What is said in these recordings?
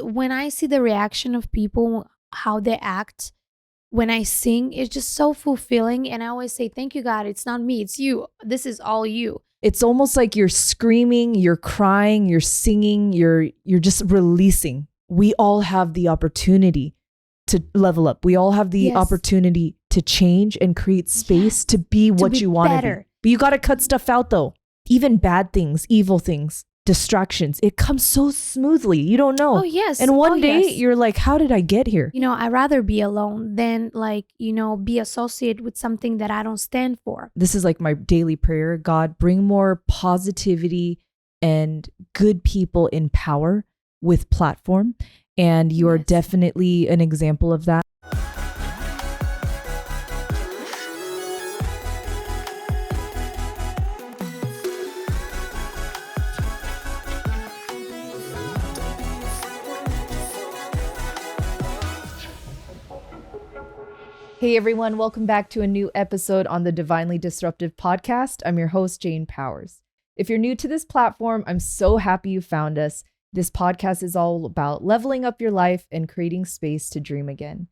when I see the reaction of people, how they act when I sing, it's just so fulfilling. And I always say, thank you, God. It's not me, it's you. This is all you. It's almost like you're screaming, you're crying, you're singing, you're just releasing. We all have the opportunity to level up. We all have the opportunity to change and create space to be what you want to be. But you got to cut stuff out though. Even bad things, evil things, distractions. It comes so smoothly. You don't know. Oh, yes. And one day you're like, how did I get here? I'd rather be alone than be associated with something that I don't stand for. This is like my daily prayer. God, bring more positivity and good people in power with platform. And you are definitely an example of that. Hey everyone, welcome back to a new episode on the Divinely Disruptive podcast. I'm your host, Jane Powers. If you're new to this platform, I'm so happy you found us. This podcast is all about leveling up your life and creating space to dream again.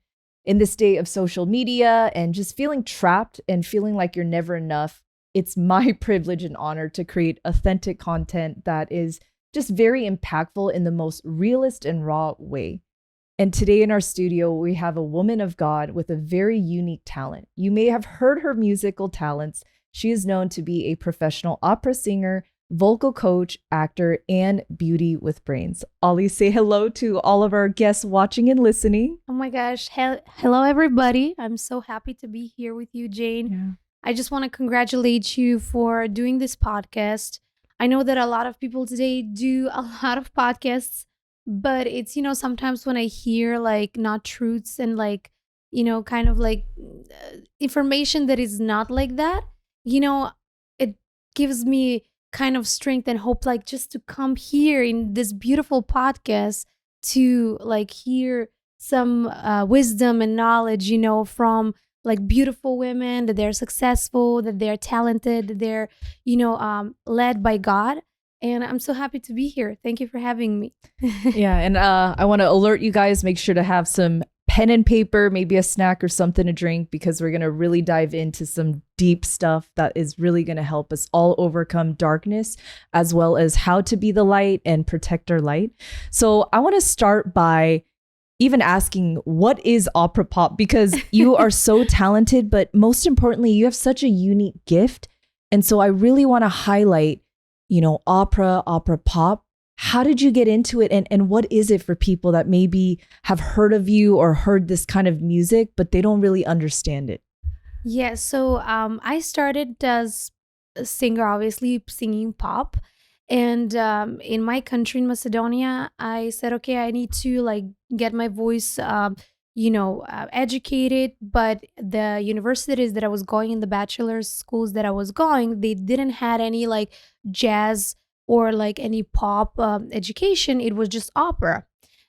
In this day of social media and just feeling trapped and feeling like you're never enough, it's my privilege and honor to create authentic content that is just very impactful in the most realist and raw way. And today in our studio, we have a woman of God with a very unique talent. You may have heard her musical talents. She is known to be a professional opera singer, vocal coach, actor, and beauty with brains. Oly, say hello to all of our guests watching and listening. Oh my gosh. Hello, everybody. I'm so happy to be here with you, Jane. Yeah. I just want to congratulate you for doing this podcast. I know that a lot of people today do a lot of podcasts, but it's, sometimes when I hear not truths and information that is not like that, it gives me kind of strength and hope, just to come here in this beautiful podcast to hear some wisdom and knowledge, from beautiful women, that they're successful, that they're talented, that they're, led by God. And I'm so happy to be here. Thank you for having me. Yeah. And I want to alert you guys, make sure to have some pen and paper, maybe a snack or something to drink, because we're going to really dive into some deep stuff that is really going to help us all overcome darkness, as well as how to be the light and protect our light. So I want to start by even asking, what is opera pop? Because you are so talented, but most importantly, you have such a unique gift. And so I really want to highlight opera pop. How did you get into it? And what is it for people that maybe have heard of you or heard this kind of music, but they don't really understand it? Yeah, so I started as a singer, obviously singing pop. And in my country, in Macedonia, I said, okay, I need to get my voice educated. But the universities that I was going, in the bachelor's schools that I was going, they didn't had any jazz or any pop education. It was just opera.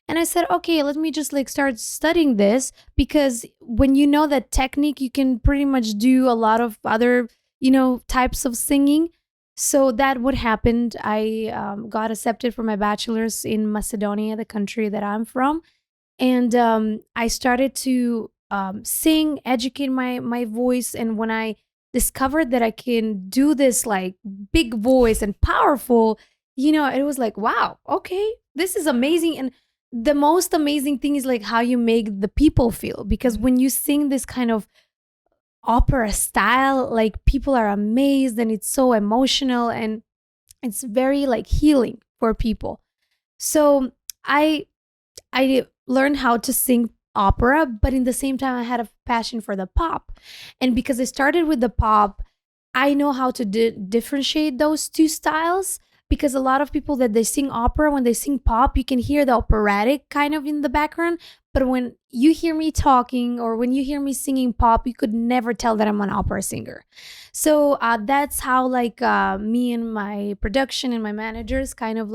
And I said, okay, let me just start studying this, because when you know that technique, you can pretty much do a lot of other types of singing. So that what happened. I got accepted for my bachelor's in Macedonia, the country that I'm from. And I started to sing, educate my voice. And when I discovered that I can do this big voice and powerful, it was wow, okay, this is amazing. And the most amazing thing is how you make the people feel, because when you sing this kind of opera style, people are amazed, and it's so emotional, and it's very healing for people. So I learned how to sing opera, but in the same time I had a passion for the pop. And because I started with the pop, I know how to differentiate those two styles, because a lot of people that they sing opera, when they sing pop, you can hear the operatic kind of in the background. But when you hear me talking or when you hear me singing pop, you could never tell that I'm an opera singer. So that's how me and my production and my managers kind of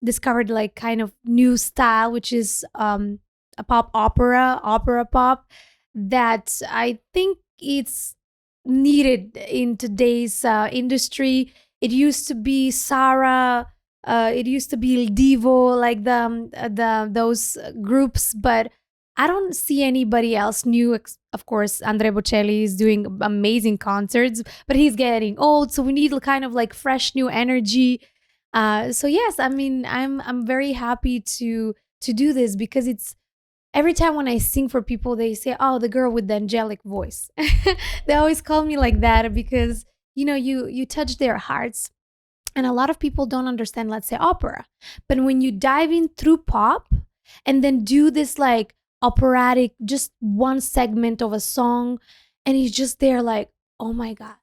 discovered kind of new style, which is a pop opera pop, that I think it's needed in today's industry. It used to be Sarah, It used to be Divo, like the those groups, but I don't see anybody else new. Of course, Andrea Bocelli is doing amazing concerts, but he's getting old, so we need kind of like fresh new energy. So yes, I mean, I'm very happy to do this because it's every time when I sing for people, they say, "Oh, the girl with the angelic voice." They always call me like that because you touch their hearts, and a lot of people don't understand, let's say, opera. But when you dive in through pop and then do this like operatic, just one segment of a song, and it's just there like, oh my God.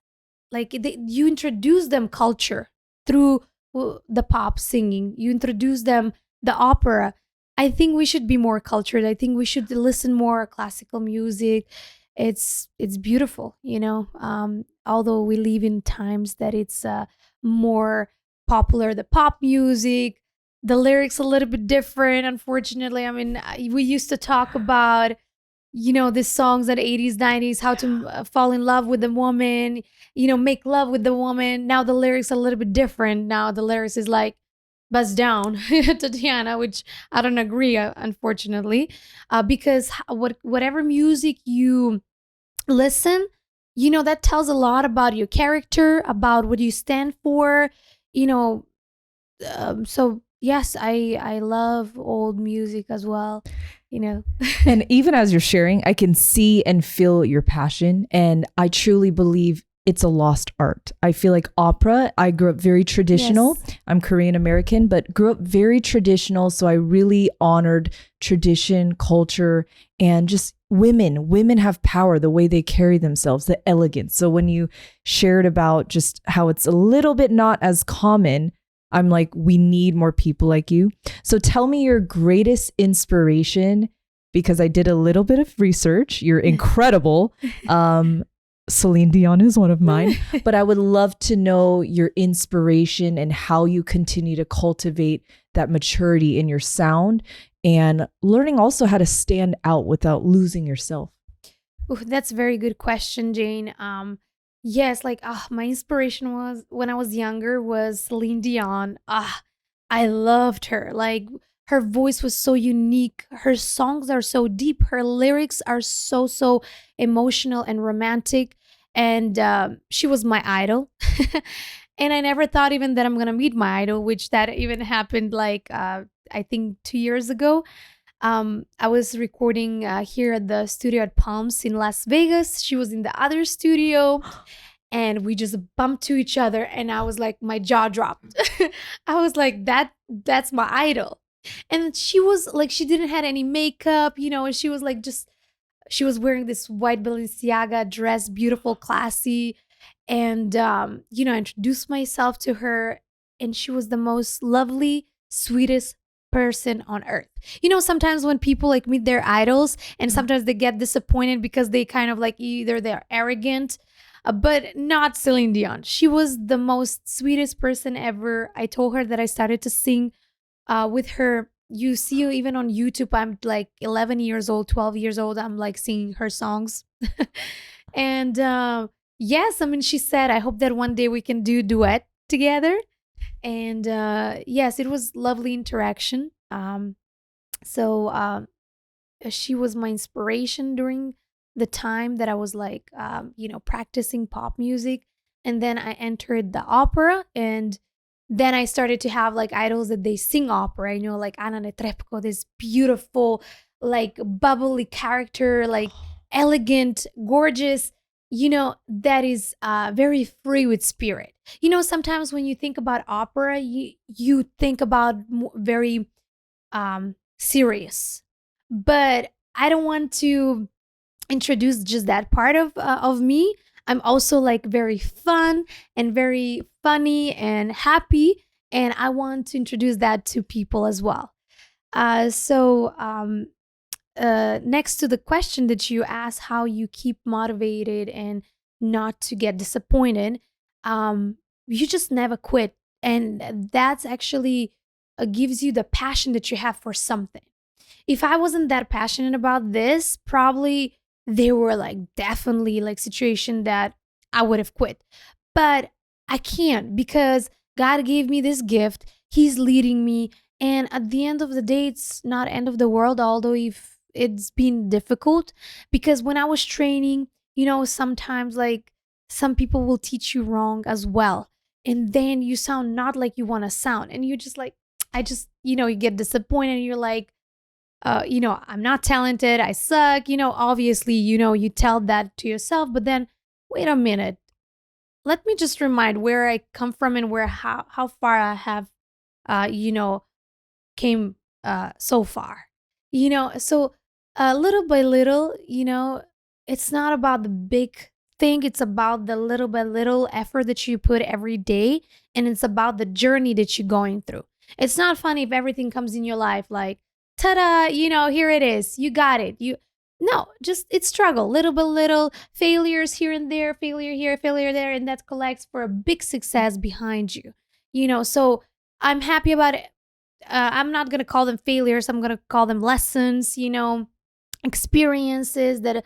Like you introduce them culture through the pop singing. You introduce them the opera. I think we should be more cultured. I think we should listen more classical music. It's beautiful, although we live in times that it's more popular, the pop music, the lyrics a little bit different, unfortunately. I mean, we used to talk about these songs at 80s 90s, how to fall in love with the woman, make love with the woman. Now the lyrics are a little bit different. Now the lyrics is like buzz down Tatiana, which I don't agree, unfortunately, because whatever music you listen, that tells a lot about your character, about what you stand for, you know so yes, I love old music as well, you know And even as you're sharing, I can see and feel your passion. And I truly believe it's a lost art. I feel like opera, I grew up very traditional. Yes. I'm Korean American, but grew up very traditional. So I really honored tradition, culture, and just women. Women have power, the way they carry themselves, the elegance. So when you shared about just how it's a little bit not as common, I'm like, we need more people like you. So tell me your greatest inspiration, because I did a little bit of research. You're incredible. Celine Dion is one of mine, but I would love to know your inspiration and how you continue to cultivate that maturity in your sound and learning also how to stand out without losing yourself. Ooh, that's a very good question, Jane. Yes, like my inspiration was when I was younger was Celine Dion. I loved her. Like her voice was so unique. Her songs are so deep. Her lyrics are so emotional and romantic. And she was my idol. And I never thought even that I'm gonna meet my idol, which that even happened like I think 2 years ago. I was recording here at the studio at Palms in Las Vegas. She was in the other studio, and we just bumped to each other, and I was like, my jaw dropped. I was like, that's my idol. And she was like, she didn't had any makeup, and she was like, just she was wearing this white Balenciaga dress, beautiful, classy. And I introduced myself to her, and she was the most lovely, sweetest person on earth. Sometimes when people like meet their idols, and sometimes they get disappointed because they kind of like either they're arrogant, but not Celine Dion. She was the most sweetest person ever. I told her that I started to sing with her. You see, even on YouTube, I'm like 11 years old, 12 years old. I'm like singing her songs. And yes, I mean, she said, I hope that one day we can do duet together. And yes, it was lovely interaction. So she was my inspiration during the time that I was like, practicing pop music. And then I entered the opera, and then I started to have like idols that they sing opera, like Anna Netrebko, this beautiful, like bubbly character, like elegant, gorgeous, that is very free with spirit. Sometimes when you think about opera, you think about very serious, but I don't want to introduce just that part of me. I'm also like very fun and very funny and happy, and I want to introduce that to people as well. So next to the question that you asked, how you keep motivated and not to get disappointed, you just never quit, and that's actually gives you the passion that you have for something. If I wasn't that passionate about this, probably there were like definitely like situation that I would have quit. But I can't, because God gave me this gift. He's leading me. And at the end of the day, it's not end of the world, although if it's been difficult, because when I was training, sometimes like some people will teach you wrong as well. And then you sound not like you want to sound. And you're just like, I just, you get disappointed and you're like, I'm not talented. I suck. Obviously, you tell that to yourself, but then wait a minute. Let me just remind where I come from and where how far I have, you know, came so far. So little by little, it's not about the big thing. It's about the little by little effort that you put every day, and it's about the journey that you're going through. It's not funny if everything comes in your life like, ta-da, here it is. You got it. You No, just it's struggle, little by little, failures here and there, failure here, failure there, and that collects for a big success behind you. So I'm happy about it. I'm not going to call them failures. I'm going to call them lessons, experiences that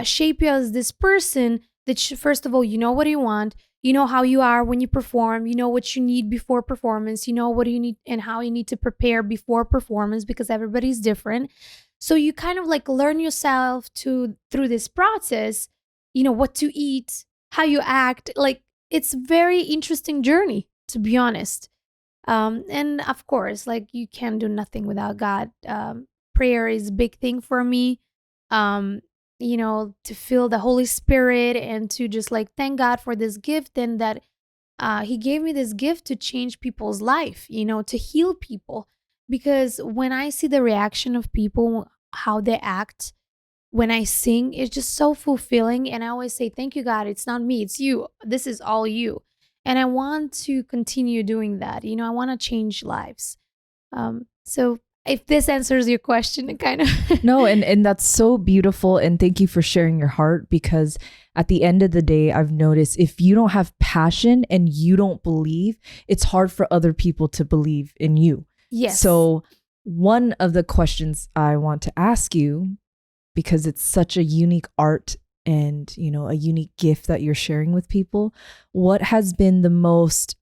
shape you as this person that, first of all, you know what you want. You know how you are when you perform. You know what you need before performance. You know what you need and how you need to prepare before performance because everybody's different. So you kind of like learn yourself through this process, what to eat, how you act. Like it's very interesting journey, to be honest. And of course, like you can do nothing without God. Prayer is a big thing for me. To feel the Holy Spirit and to just like thank God for this gift and that He gave me this gift to change people's life, to heal people. Because when I see the reaction of people, how they act when I sing, it's just so fulfilling. And I always say, thank you, God. It's not me, it's you. This is all you. And I want to continue doing that. I want to change lives. So if this answers your question, it kind of No, and that's so beautiful. And thank you for sharing your heart, because at the end of the day, I've noticed if you don't have passion and you don't believe, it's hard for other people to believe in you. Yes. So one of the questions I want to ask you, because it's such a unique art and, a unique gift that you're sharing with people, what has been the most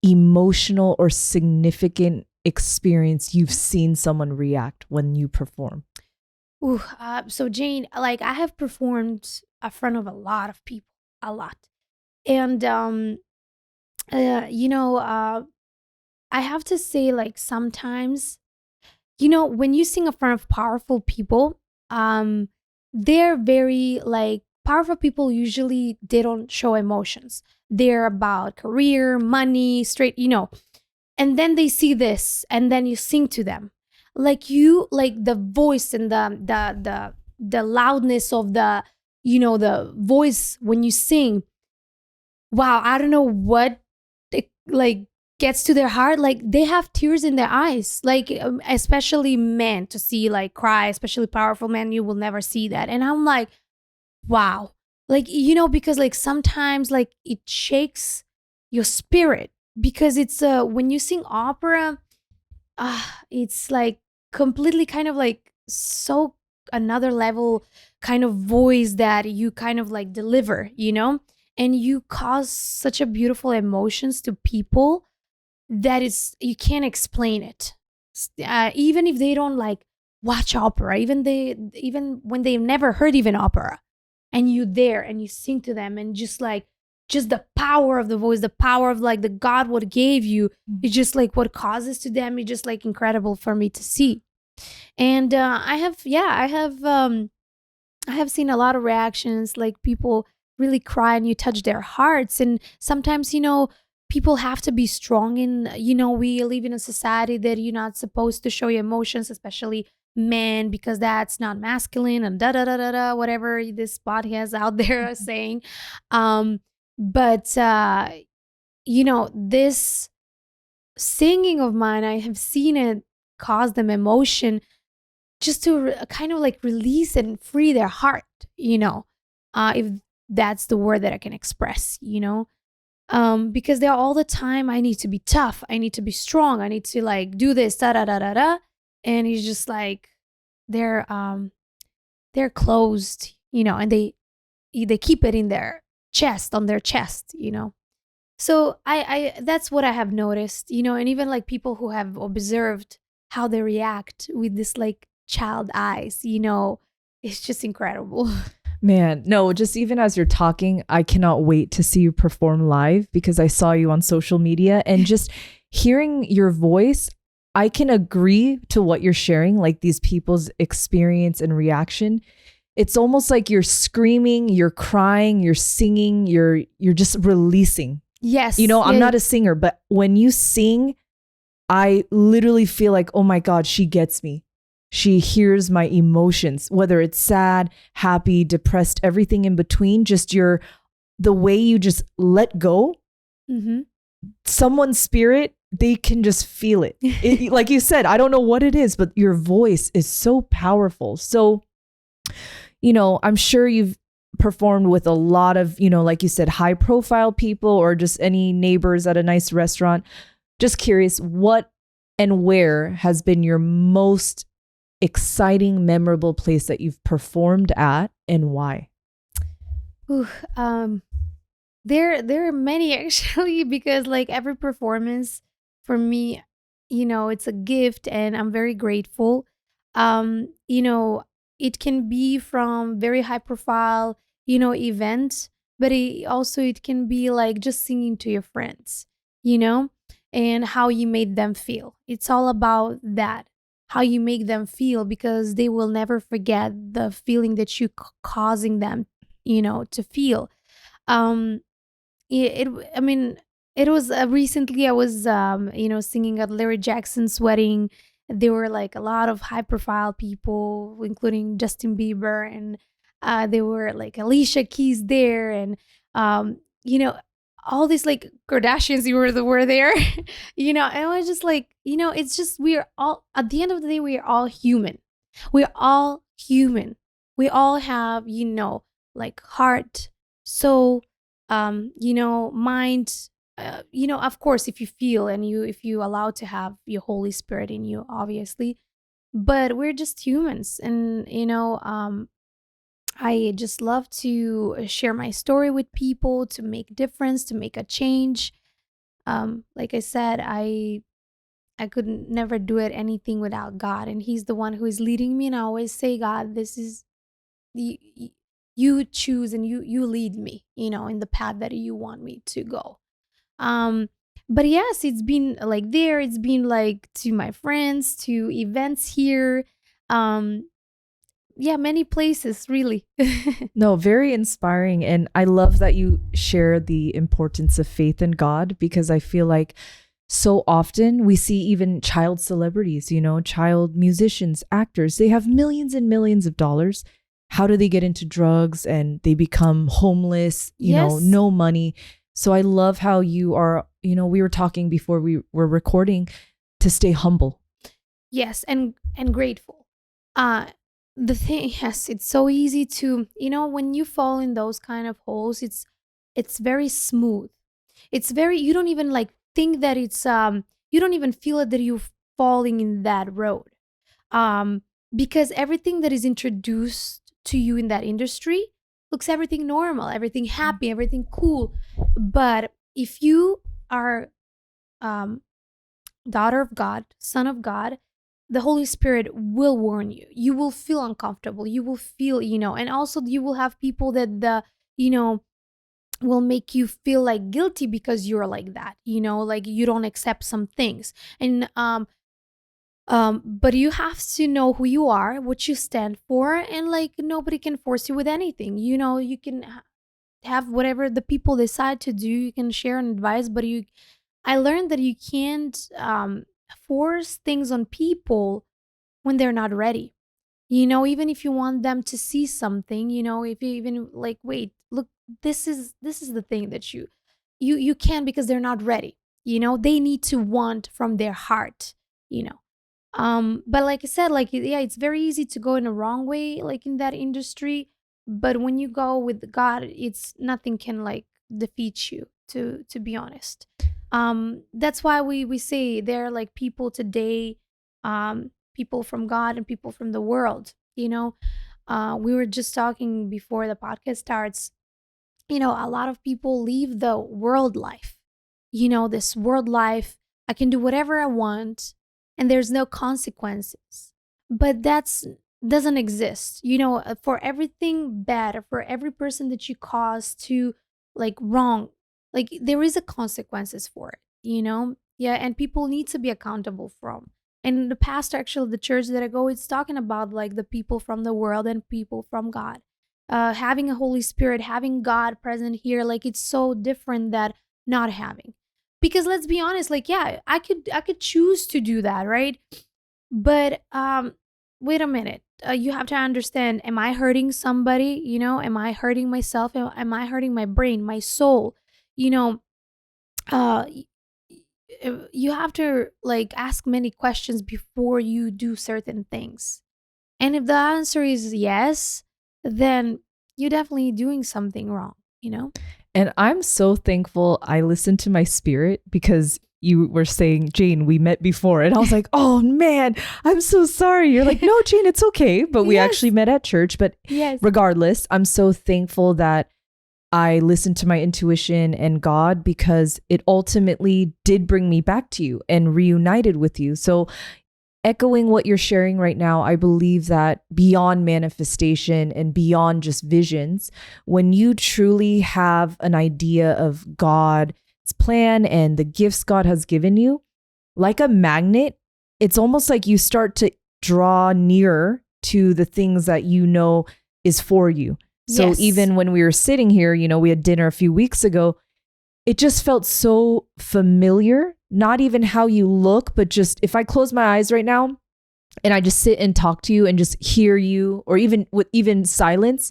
emotional or significant experience you've seen someone react when you perform? Ooh, so Jane, like I have performed in front of a lot of people, a lot. And, I have to say, like, sometimes, when you sing in front of powerful people, they're very like powerful people. Usually they don't show emotions. They're about career, money, straight, and then they see this and then you sing to them. Like the voice and the loudness of the voice when you sing. Wow, I don't know what it, like gets to their heart. Like they have tears in their eyes, like especially men to see like cry, especially powerful men, you will never see that. And I'm like, wow. Like because like sometimes like it shakes your spirit, because it's when you sing opera, it's like completely kind of like so another level kind of voice that you kind of like deliver, and you cause such a beautiful emotions to people that is you can't explain it. Even if they don't like watch opera, even when they've never heard even opera, and you there and you sing to them, and just the power of the voice, the power of like the God what gave you, it's just like what causes to them. It's just like incredible for me to see. And I have seen a lot of reactions, like people really cry and you touch their hearts. And sometimes, people have to be strong in, we live in a society that you're not supposed to show your emotions, especially men, because that's not masculine and da da da da da, whatever this podcast out there is saying. But this singing of mine, I have seen it cause them emotion just to kind of like release and free their heart, if that's the word that I can express, because they're all the time, I need to be tough, I need to be strong, I need to like do this, da da da da da. And he's just like, they're closed, and they keep it in their chest, on their chest. So I that's what I have noticed, and even like people who have observed how they react with this like child eyes, it's just incredible. Man, no, just even as you're talking, I cannot wait to see you perform live because I saw you on social media and just hearing your voice, I can agree to what you're sharing, like these people's experience and reaction. It's almost like you're screaming, you're crying, you're singing, you're just releasing. Yes. I'm Yeah. not a singer, but when you sing, I literally feel like, oh my God, she gets me. She hears my emotions, whether it's sad, happy, depressed, everything in between. Just the way you just let go, Mm-hmm. someone's spirit, they can just feel it. Like you said, I don't know what it is, but your voice is so powerful. So, I'm sure you've performed with a lot of, like you said, high profile people or just any neighbors at a nice restaurant. Just curious, what and where has been your most exciting, memorable place that you've performed at and why? Ooh, there are many actually because like every performance for me, it's a gift and I'm very grateful. You know, it can be from very high profile, event, but it can be like just singing to your friends, you know, and how you made them feel. It's all about that. How you make them feel because they will never forget the feeling that you causing them, to feel. Um I mean, it was recently I was singing at Larry Jackson's wedding. There were like a lot of high profile people, including Justin Bieber, and there were like Alicia Keys there, and you know all these like Kardashians were there. And I was just like, it's just we're all at the end of the day we're all human. We're all human. We all have, like heart, soul, mind. Of course, if you feel and if you allow to have your Holy Spirit in you, obviously, but we're just humans, and I just love to share my story with people to make difference, to make a change. Like I said, I could never do it anything without God, and He's the one who is leading me. And I always say, God, this is you, you choose and you lead me, in the path that you want me to go. um but yes, it's been like there, it's been like to my friends, to events here. Yeah, many places really. No, very inspiring. And I love that you share the importance of faith in God because I feel like so often we see even child celebrities, child musicians, actors, they have millions and millions of dollars. How do they get into drugs and they become homeless, Yes. no money? So I love how you are, we were talking before we were recording to stay humble. Yes, and grateful. uh the thing, yes, it's so easy to, when you fall in those kind of holes, it's very smooth. It's very, you don't even like think that it's you don't even feel it that you're falling in that road. um because everything that is introduced to you in that industry looks everything normal, everything happy, everything cool. But if you are um daughter of God, son of God, the Holy Spirit will warn you. You will feel uncomfortable. You will feel, and also you will have people that you know, will make you feel like guilty because you're like that, like you don't accept some things. And but you have to know who you are, what you stand for, and like nobody can force you with anything. You can have whatever the people decide to do. You can share an advice, but I learned that you can't force things on people when they're not ready. Even if you want them to see something, if you even like, wait, look, this is the thing that you can, because they're not ready. They need to want from their heart. You know, but like I said, like yeah, it's very easy to go in a wrong way, like in that industry. But when you go with God, it's nothing can like defeat you. To be honest, that's why we say there are like people today, people from God and people from the world. We were just talking before the podcast starts. A lot of people leave the world life. this world life. I can do whatever I want and there's no consequences. But that's doesn't exist. For everything bad, for every person that you cause to like wrong, like there is a consequences for it. Yeah, and people need to be accountable from. And in the past, actually, the church that I go, it's talking about like the people from the world and people from God. Having a Holy Spirit, having God present here, like it's so different that not having. Because let's be honest, like yeah, I could choose to do that, right? But wait a minute. You have to understand, am I hurting somebody? Am I hurting myself? Am I hurting my brain, my soul? You know, uh you have to like ask many questions before you do certain things. And if the answer is yes, then you're definitely doing something wrong. And I'm so thankful I listened to my spirit, because you were saying, Jane, we met before. And I was like, oh man, I'm so sorry. You're like, no, Jane, it's okay. But we Yes. actually met at church. But Yes. regardless, I'm so thankful that I listened to my intuition and God, because it ultimately did bring me back to you and reunited with you. So echoing what you're sharing right now, I believe that beyond manifestation and beyond just visions, when you truly have an idea of God's plan and the gifts God has given you, like a magnet, it's almost like you start to draw nearer to the things that you know is for you. So Yes. even when we were sitting here, we had dinner a few weeks ago, it just felt so familiar, not even how you look, but just if I close my eyes right now and I just sit and talk to you and just hear you, or even with even silence,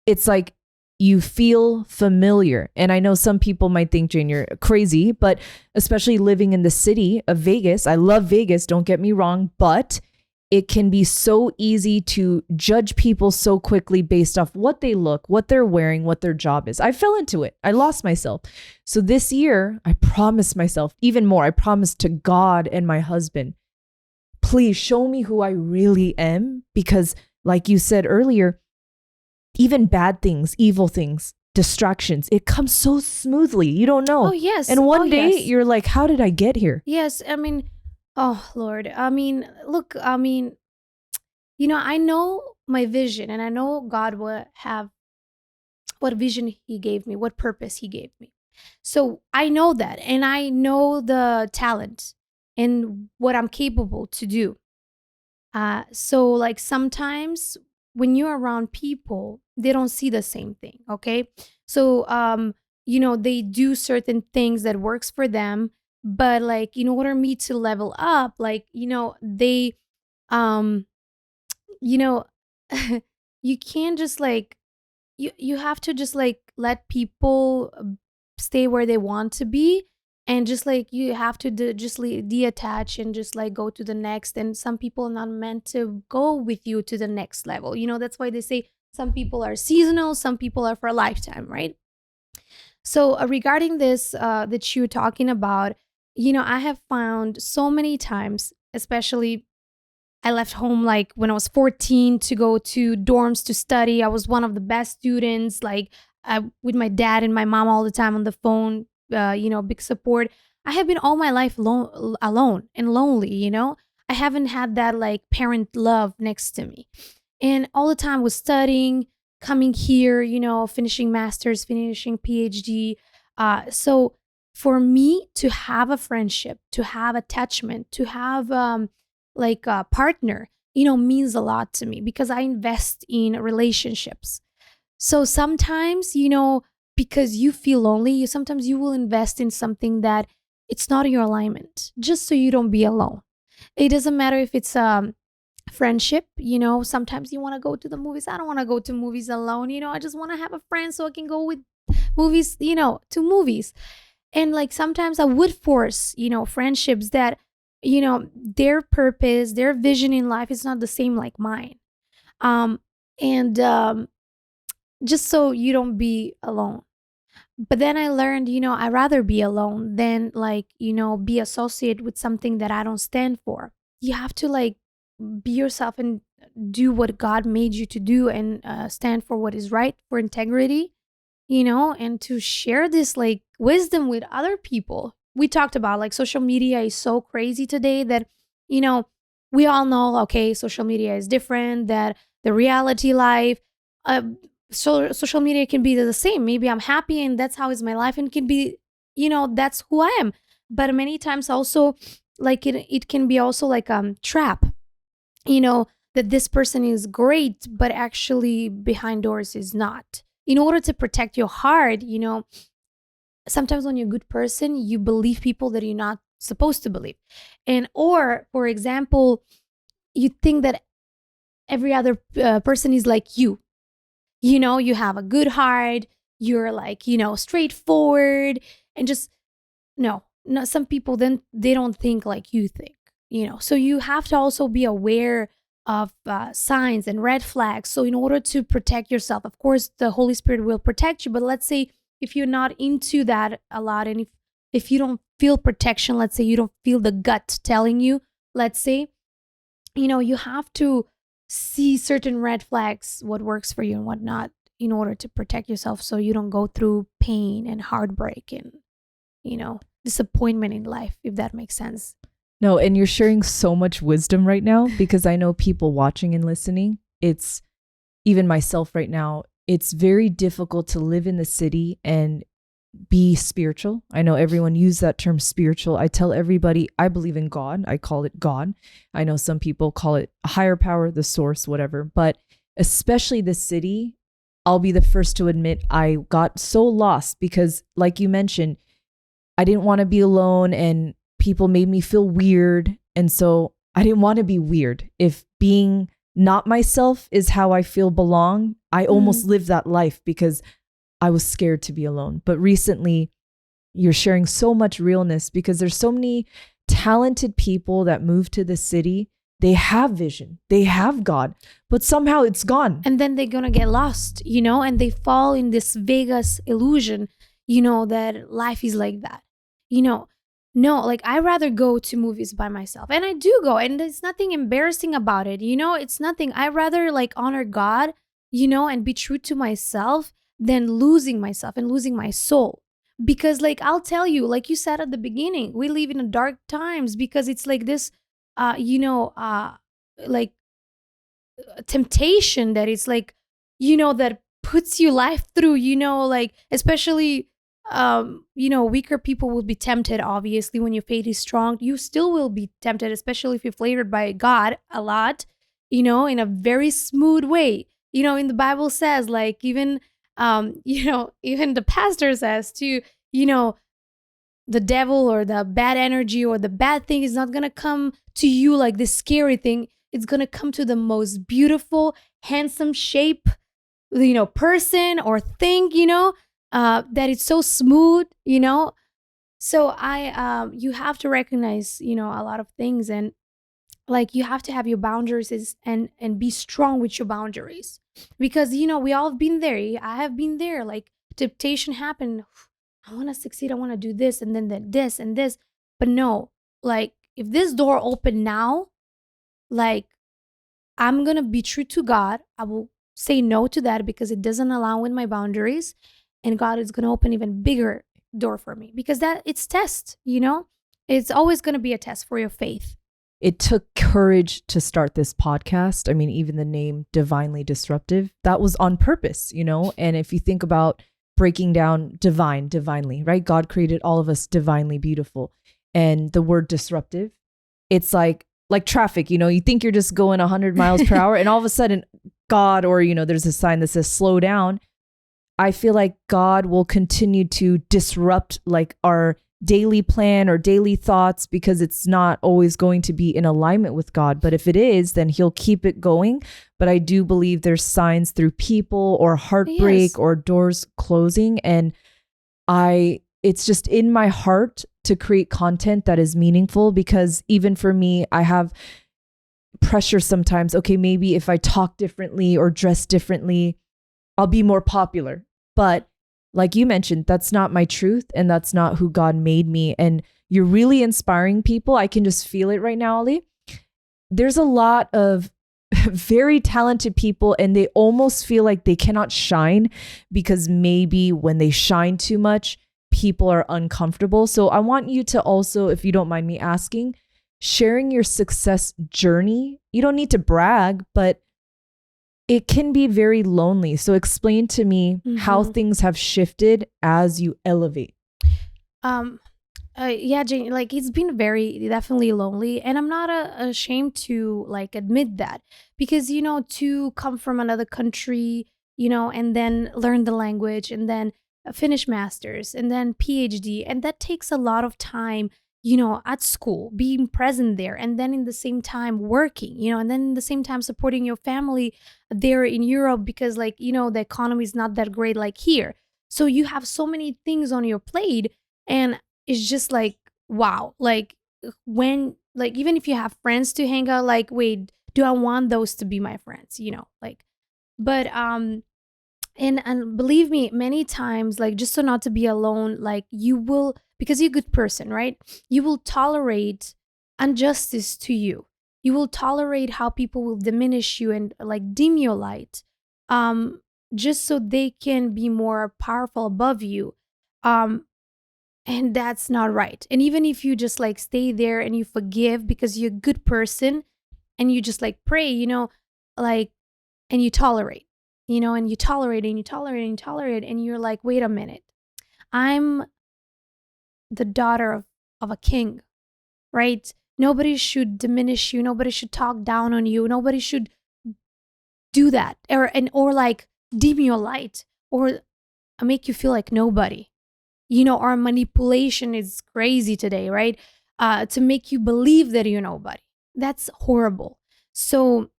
it's like you feel familiar. And I know some people might think, Jane, you're crazy, but especially living in the city of Vegas, I love Vegas, don't get me wrong, but it can be so easy to judge people so quickly based off what they look, what they're wearing, what their job is. I fell into it. I lost myself. So this year, I promised myself even more. I promised to God and my husband, please show me who I really am. Because like you said earlier, even bad things, evil things, distractions, it comes so smoothly. You don't know. Oh yes. And one Oh, day yes. you're like, how did I get here? Yes, I mean, oh Lord. I mean, look, I mean, I know my vision and I know God will have what vision he gave me, what purpose he gave me. So I know that and I know the talent and what I'm capable to do. So like sometimes when you're around people, they don't see the same thing, okay? So they do certain things that works for them, but like in order me to level up, like, they um you know you can't just like you have to just like let people stay where they want to be, and just like you have to just detach and just like go to the next. And some people are not meant to go with you to the next level. That's why they say some people are seasonal, some people are for a lifetime, right? So regarding this that you're talking about, I have found so many times, especially I left home like when I was 14 to go to dorms to study. I was one of the best students, like with my dad and my mom all the time on the phone, big support. I have been all my life alone and lonely. I haven't had that like parent love next to me. And all the time was studying, coming here, finishing masters, finishing PhD. So for me to have a friendship, to have attachment, to have like a partner, means a lot to me because I invest in relationships. So sometimes, because you feel lonely, sometimes you will invest in something that it's not your alignment, just so you don't be alone. It doesn't matter if it's friendship. Sometimes you want to go to the movies. I don't want to go to movies alone. I just want to have a friend so I can go with movies, to movies. And like sometimes I would force, friendships that, their purpose, their vision in life is not the same like mine. And just so you don't be alone. But then I learned, I rather be alone than like, be associated with something that I don't stand for. You have to like be yourself and do what God made you to do, and stand for what is right, for integrity. and to share this like wisdom with other people. We talked about like social media is so crazy today that, you know, we all know, okay, social media is different, that the reality life, uh, social media can be the same. Maybe I'm happy and that's how is my life, and can be, that's who I am. But many times also, like it can be also like trap, you know, that this person is great, but actually behind doors is not. In order to protect your heart, sometimes when you're a good person, you believe people that you're not supposed to believe. And, or, for example, you think that every other person is like you. You have a good heart, you're like, straightforward, and just, no, some people then they don't think like you think, so you have to also be aware of signs and red flags. So in order to protect yourself, of course the Holy Spirit will protect you, but let's say if you're not into that a lot, and if you don't feel protection, let's say you don't feel the gut telling you, let's say, you have to see certain red flags, what works for you and what not, in order to protect yourself so you don't go through pain and heartbreak and, disappointment in life, if that makes sense. No, and you're sharing so much wisdom right now, because I know people watching and listening, it's even myself right now, it's very difficult to live in the city and be spiritual. I know everyone use that term spiritual. I tell everybody I believe in God. I call it God. I know some people call it a higher power, the source, whatever. But especially the city, I'll be the first to admit I got so lost because, like you mentioned, I didn't want to be alone and people made me feel weird. And so I didn't want to be weird. If being not myself is how I feel belong, I almost lived that life because I was scared to be alone. But recently, you're sharing so much realness because there's so many talented people that move to the city. They have vision, they have God, but somehow it's gone. And then they're going to get lost, and they fall in this Vegas illusion, that life is like that. No, like I rather go to movies by myself, and I do go, and there's nothing embarrassing about it. It's nothing. I rather like honor God, and be true to myself than losing myself and losing my soul. Because like I'll tell you, like you said at the beginning, we live in a dark times because it's like this, like temptation that it's like, that puts you life through, like especially weaker people will be tempted. Obviously, when your faith is strong, you still will be tempted, especially if you're flavored by God a lot, in a very smooth way. In the Bible says, like, even even the pastor says to, the devil or the bad energy or the bad thing is not gonna come to you like this scary thing. It's gonna come to the most beautiful, handsome shape, person or thing, that it's so smooth, So you have to recognize, a lot of things, and like you have to have your boundaries and be strong with your boundaries, because we all have been there. I have been there. Like temptation happened. I want to succeed. I want to do this, and then this and this. But no, like if this door open now, like I'm gonna be true to God. I will say no to that because it doesn't align with my boundaries, and God is gonna open even bigger door for me, because that it's test. It's always gonna be a test for your faith. It took courage to start this podcast. I mean, even the name Divinely Disruptive, that was on purpose, And if you think about breaking down divinely, right? God created all of us divinely beautiful. And the word disruptive, it's like traffic, you think you're just going 100 miles per hour and all of a sudden God, or, there's a sign that says slow down. I feel like God will continue to disrupt like our daily plan or daily thoughts because it's not always going to be in alignment with God. But if it is, then he'll keep it going. But I do believe there's signs through people or heartbreak or doors closing. And it's just in my heart to create content that is meaningful, because even for me, I have pressure sometimes. Okay, maybe if I talk differently or dress differently, I'll be more popular. But like you mentioned, that's not my truth and that's not who God made me. And you're really inspiring people. I can just feel it right now, Oly. There's a lot of very talented people, and they almost feel like they cannot shine because maybe when they shine too much, people are uncomfortable. So I want you to also, if you don't mind me asking, sharing your success journey. You don't need to brag, but it can be very lonely. So explain to me how Mm-hmm. things have shifted as you elevate. Um, yeah, Jane, like it's been very definitely lonely, and I'm not ashamed to like admit that because to come from another country, and then learn the language, and then finish masters, and then PhD, and that takes a lot of time. At school, being present there, and then in the same time working, and then in the same time supporting your family there in Europe because, like, the economy is not that great like here. So you have so many things on your plate, and it's just like, wow, like when, like, even if you have friends to hang out, like, wait, do I want those to be my friends, like, but and believe me, many times, like, just so not to be alone, like, you will, because you're a good person, right? You will tolerate injustice to you. You will tolerate how people will diminish you and like dim your light, um just so they can be more powerful above you. um and that's not right. And even if you just like stay there and you forgive because you're a good person, and you just like pray, like, and you tolerate, and you tolerate and you tolerate and you tolerate, and you're like, wait a minute, I'm the daughter of a king, right? Nobody should diminish you. Nobody should talk down on you. Nobody should do that, or like dim your light, or make you feel like nobody. Our manipulation is crazy today, right? To make you believe that you're nobody. That's horrible. So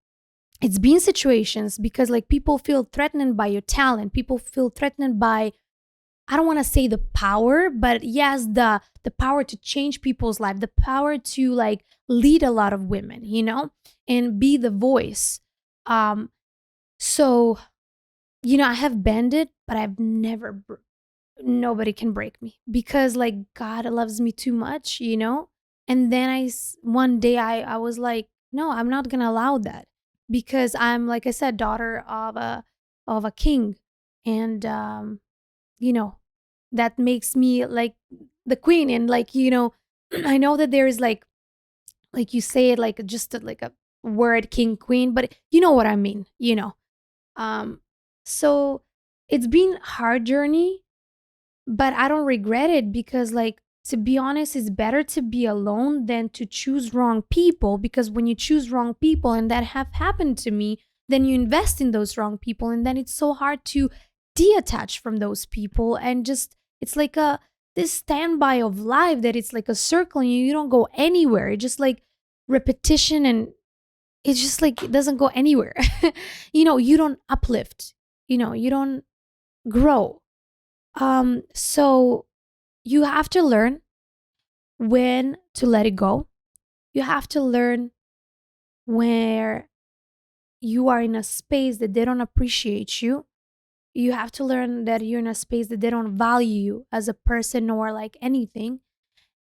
it's been situations because, like, people feel threatened by your talent. People feel threatened by, I don't want to say the power, but yes, the power to change people's life, the power to like lead a lot of women, and be the voice. So I have bended, but I've never nobody can break me because, like, God loves me too much, and then one day I was like, no, I'm not gonna allow that, because I'm, like I said, daughter of a king. And you know that makes me like the queen. And, like, I know that there is like you say it like just like a word, king, queen, but you know what I mean, um so it's been hard journey, but I don't regret it because, like, to be honest, it's better to be alone than to choose wrong people. Because when you choose wrong people, and that have happened to me, then you invest in those wrong people, and then it's so hard to detach from those people. And just, it's like a this standby of life that it's like a circle, and you don't go anywhere. It's just like repetition, and it's just like it doesn't go anywhere. You don't uplift. You don't grow. So you have to learn when to let it go. You have to learn where you are in a space that they don't appreciate you. You have to learn that you're in a space that they don't value you as a person or like anything.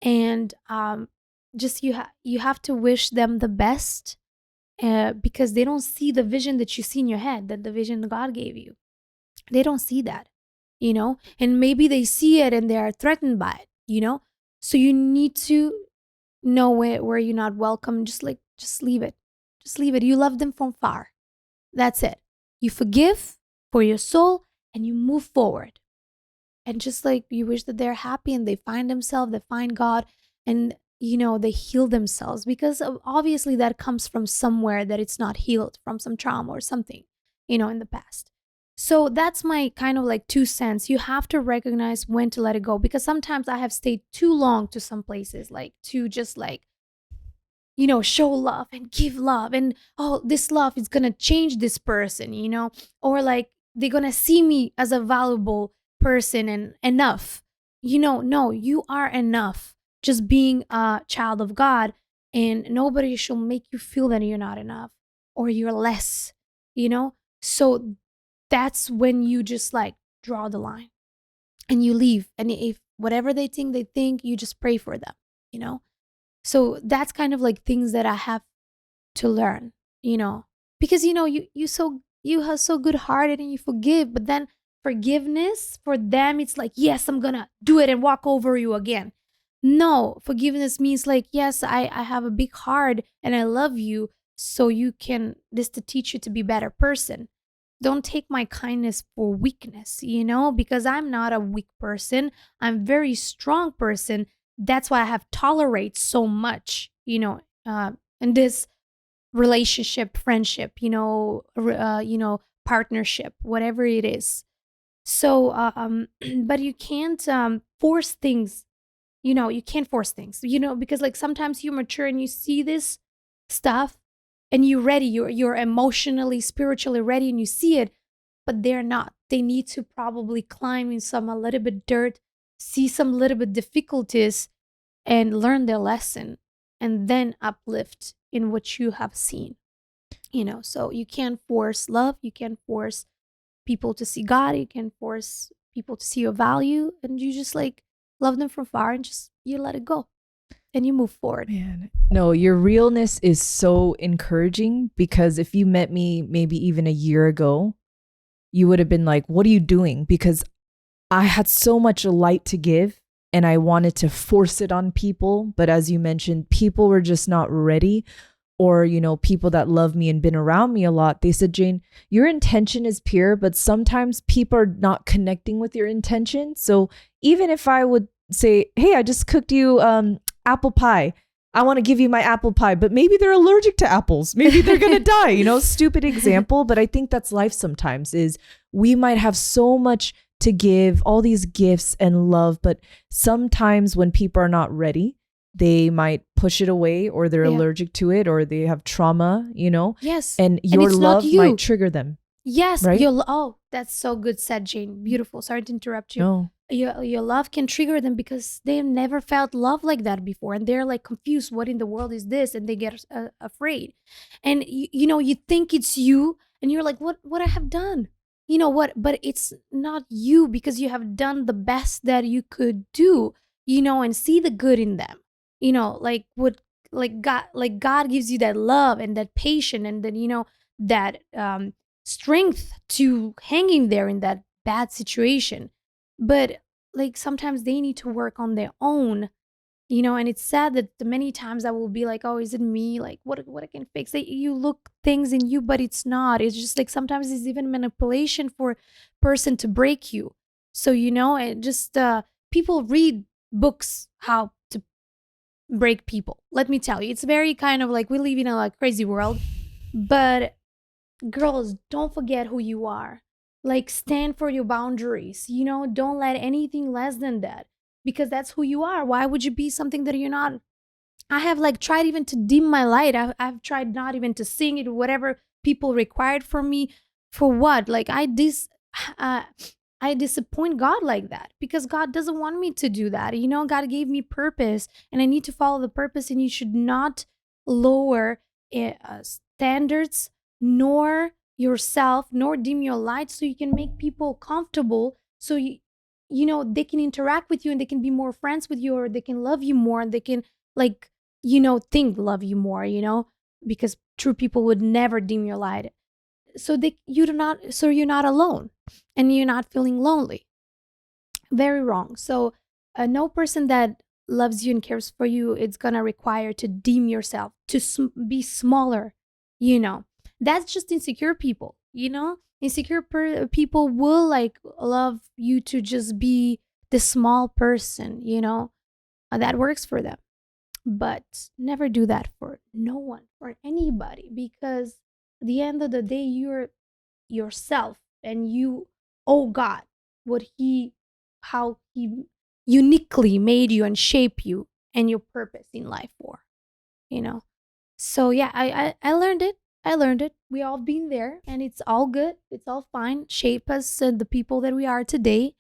And just you have to wish them the best, because they don't see the vision that you see in your head, that the vision that God gave you. They don't see that, and maybe they see it and they are threatened by it. So you need to know where you're not welcome. Just leave it. Just leave it. You love them from far. That's it. You forgive for your soul, and you move forward. And just like you wish that they're happy and they find themselves, they find God, and they heal themselves, because obviously that comes from somewhere that it's not healed, from some trauma or something, in the past. So that's my kind of like 2 cents. You have to recognize when to let it go, because sometimes I have stayed too long to some places, like to just like show love and give love, and oh, this love is gonna change this person, or like they're gonna see me as a valuable person and enough. No, you are enough, just being a child of God, and nobody should make you feel that you're not enough or you're less, so that's when you just like draw the line and you leave. And if whatever they think, you just pray for them, you know so that's kind of like things that I have to learn, you know. because you have so good hearted and you forgive, but then forgiveness for them, it's like, yes, I'm gonna do it and walk over you again. No, forgiveness means like, yes, I have a big heart and I love you, so you can, this to teach you to be a better person. Don't take my kindness for weakness, because I'm not a weak person. I'm a very strong person. That's why I have tolerate so much, in this relationship, friendship, partnership, whatever it is. So, but you can't force things. You can't force things. Because like sometimes you mature and you see this stuff, and you're ready. You're emotionally, spiritually ready, and you see it, but they're not. They need to probably climb in some a little bit dirt, see some little bit difficulties, and learn their lesson, and then uplift in what you have seen. So you can't force love, you can't force people to see God, you can force people to see your value, and you just like love them from far and just you let it go and you move forward. Man, no, your realness is so encouraging, because if you met me maybe even a year ago, you would have been like, what are you doing? Because I had so much light to give and I wanted to force it on people. But as you mentioned, people were just not ready. Or, people that love me and been around me a lot, they said, Jane, your intention is pure, but sometimes people are not connecting with your intention. So even if I would say, hey, I just cooked you apple pie, I want to give you my apple pie, but maybe they're allergic to apples. Maybe they're going to die, stupid example. But I think that's life sometimes, is we might have so much to give, all these gifts and love, but sometimes when people are not ready, they might push it away, or they're allergic to it, or they have trauma, Yes. and your love might trigger them. Yes. Right? Oh, that's so good said, Jane. Beautiful. Sorry to interrupt you. No. Your love can trigger them because they've never felt love like that before, and they're like confused, what in the world is this, and they get afraid. And you think it's you, and you're like, what I have done, what, but it's not you, because you have done the best that you could do, and see the good in them, like what, like God gives you that love and that patience, and then that strength to hang in there in that bad situation. But like sometimes they need to work on their own, and it's sad that the many times I will be like, oh, is it me, like what I can fix it, you look things in you, but it's not. It's just like sometimes it's even manipulation for person to break you. So and just people read books how to break people. Let me tell you, it's very kind of like we live in a like crazy world. But girls, don't forget who you are. Like stand for your boundaries. Don't let anything less than that, because that's who you are. Why would you be something that you're not? I have like tried even to dim my light. I've tried not even to sing it, whatever people required from me. For what? Like uh, I disappoint God like that, because God doesn't want me to do that. God gave me purpose, and I need to follow the purpose. And you should not lower standards, nor yourself, nor dim your light, so you can make people comfortable. So they can interact with you, and they can be more friends with you, or they can love you more, and they can like think love you more, because true people would never dim your light. So you're not alone, and you're not feeling lonely. Very wrong. So no person that loves you and cares for you, it's gonna require to dim yourself, to be smaller. That's just insecure people. Insecure people will like love you to just be the small person. That works for them. But never do that for no one, for anybody, because at the end of the day, you're yourself, and you owe God how He uniquely made you and shape you and your purpose in life for, you know. So yeah, I learned it. I learned it. We all been there, and it's all good. It's all fine. Shape us and the people that we are today.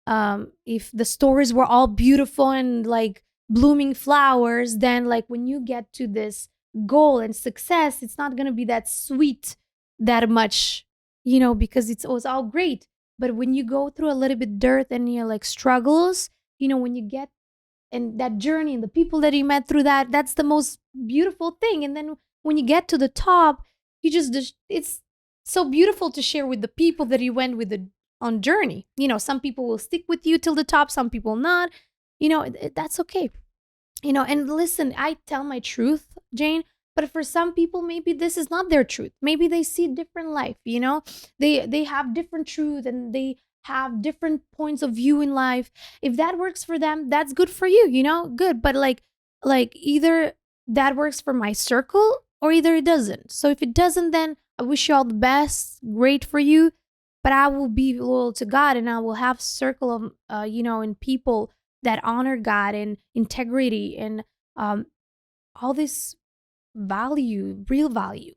If the stories were all beautiful and like blooming flowers, then like when you get to this goal and success, it's not gonna be that sweet that much, because it was all great. But when you go through a little bit dirt and you're like struggles, when you get and that journey and the people that you met through that, that's the most beautiful thing. And then when you get to the top, it's so beautiful to share with the people that you went with the on journey. Some people will stick with you till the top, some people not. That's okay. And listen, I tell my truth, Jane, but for some people maybe this is not their truth. Maybe they see different life. They have different truth, and they have different points of view in life. If that works for them, that's good for you, good. But like either that works for my circle or either it doesn't. So if it doesn't, then I wish you all the best. Great for you. But I will be loyal to God, and I will have circle of and people that honor God and integrity and all this value, real value.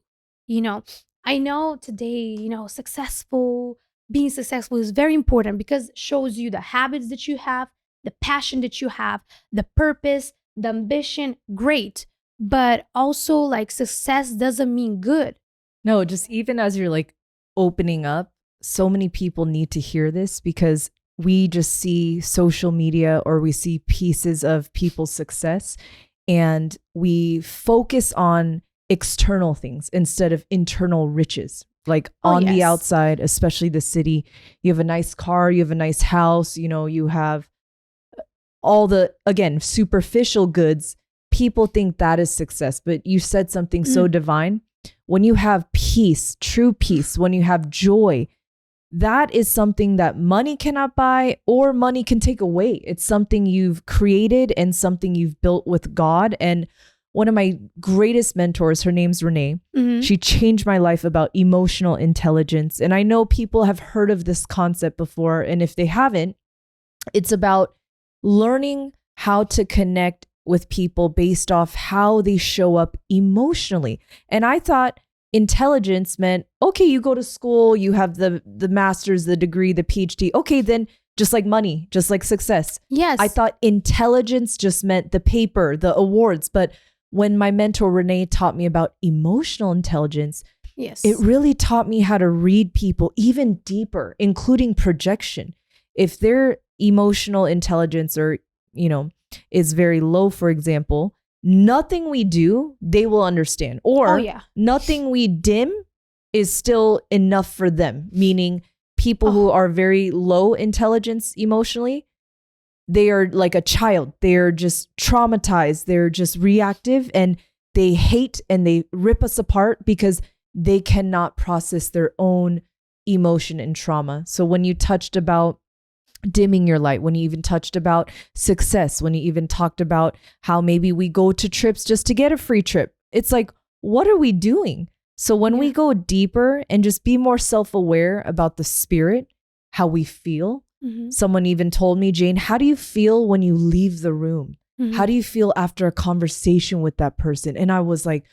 You know, I know today, being successful is very important because it shows you the habits that you have, the passion that you have, the purpose, the ambition, great. But also, like, success doesn't mean good. No, just even as you're like opening up, so many people need to hear this because we just see social media or we see pieces of people's success and we focus on external things instead of internal riches. Like on the outside, especially the city, you have a nice car, you have a nice house, you have all the, again, superficial goods. People think that is success, but you said something so divine. When you have peace, true peace, when you have joy, that is something that money cannot buy or money can take away. It's something you've created and something you've built with God. And one of my greatest mentors, her name's Renee. She changed my life about emotional intelligence. And I know people have heard of this concept before. And if they haven't, it's about learning how to connect with people based off how they show up emotionally. And I thought intelligence meant, okay, you go to school, you have the master's, the degree, the PhD. Okay, then just like money, just like success. Yes. I thought intelligence just meant the paper, the awards. But when my mentor Renee taught me about emotional intelligence, it really taught me how to read people even deeper, including projection. If their emotional intelligence or, is very low, for example, nothing we do, they will understand. Or nothing we dim is still enough for them. Meaning people who are very low intelligence emotionally, they are like a child. They're just traumatized. They're just reactive and they hate and they rip us apart because they cannot process their own emotion and trauma. So when you touched about dimming your light, when you even touched about success, when you even talked about how maybe we go to trips just to get a free trip, it's like, what are we doing? So when we go deeper and just be more self-aware about the spirit, how we feel. Someone even told me, Jane, how do you feel when you leave the room? How do you feel after a conversation with that person? And I was like,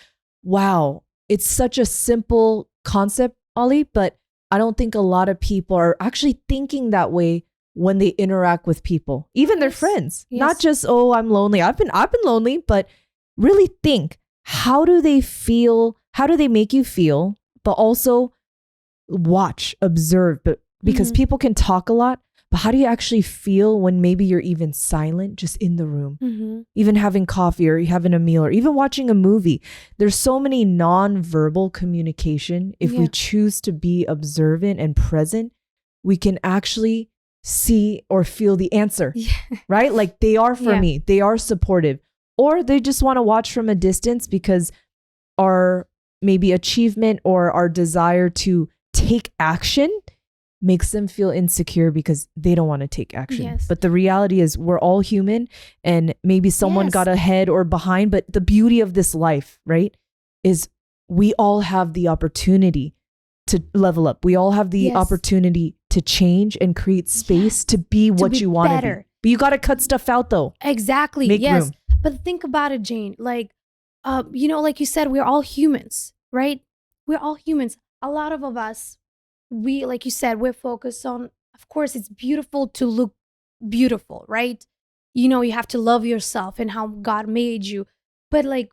wow, it's such a simple concept, Oly, but I don't think a lot of people are actually thinking that way when they interact with people, even their friends. Not just, oh, I'm lonely. I've been lonely, but really think, how do they feel? How do they make you feel? But also watch, observe, but because people can talk a lot, but how do you actually feel when maybe you're even silent, just in the room, even having coffee or having a meal or even watching a movie? There's so many non-verbal communication. If we choose to be observant and present, we can actually see or feel the answer, right? Like they are for me, they are supportive, or they just want to watch from a distance because our maybe achievement or our desire to take action makes them feel insecure because they don't want to take action. But the reality is we're all human and maybe someone got ahead or behind, but the beauty of this life, right, is we all have the opportunity to level up. We all have the opportunity to change and create space to be what you want to be. But you got to cut stuff out though. Exactly. Make room. But think about it, Jane. Like, like you said, we're all humans, right? We're all humans. A lot of us, like you said, we're focused on, of course, it's beautiful to look beautiful, right? You have to love yourself and how God made you. But like,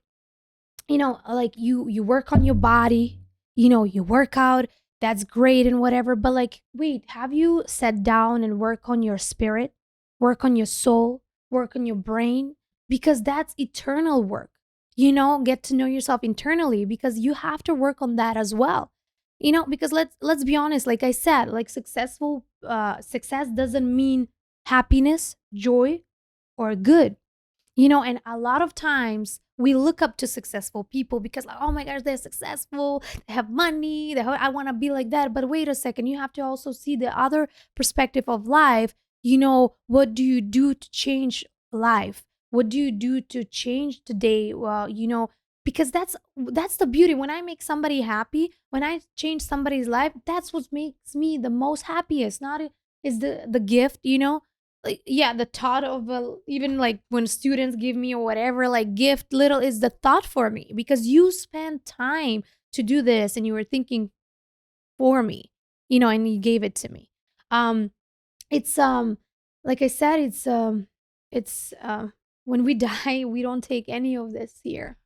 like you work on your body, you work out, that's great and whatever. But like, wait, have you sat down and work on your spirit, work on your soul, work on your brain? Because that's eternal work. get to know yourself internally, because you have to work on that as well. Because let's be honest, like I said, like success doesn't mean happiness, joy, or good. And a lot of times we look up to successful people because, like, oh my gosh, they're successful, they have money, I want to be like that. But wait a second, you have to also see the other perspective of life. What do you do to change life? What do you do to change today? Well, because that's the beauty. When I make somebody happy, when I change somebody's life, that's what makes me the most happiest. Not is the gift, like, yeah, the thought of even like when students give me or whatever, like, gift little is the thought for me, because you spend time to do this and you were thinking for me, and you gave it to me. um it's like I said, it's when we die, we don't take any of this here.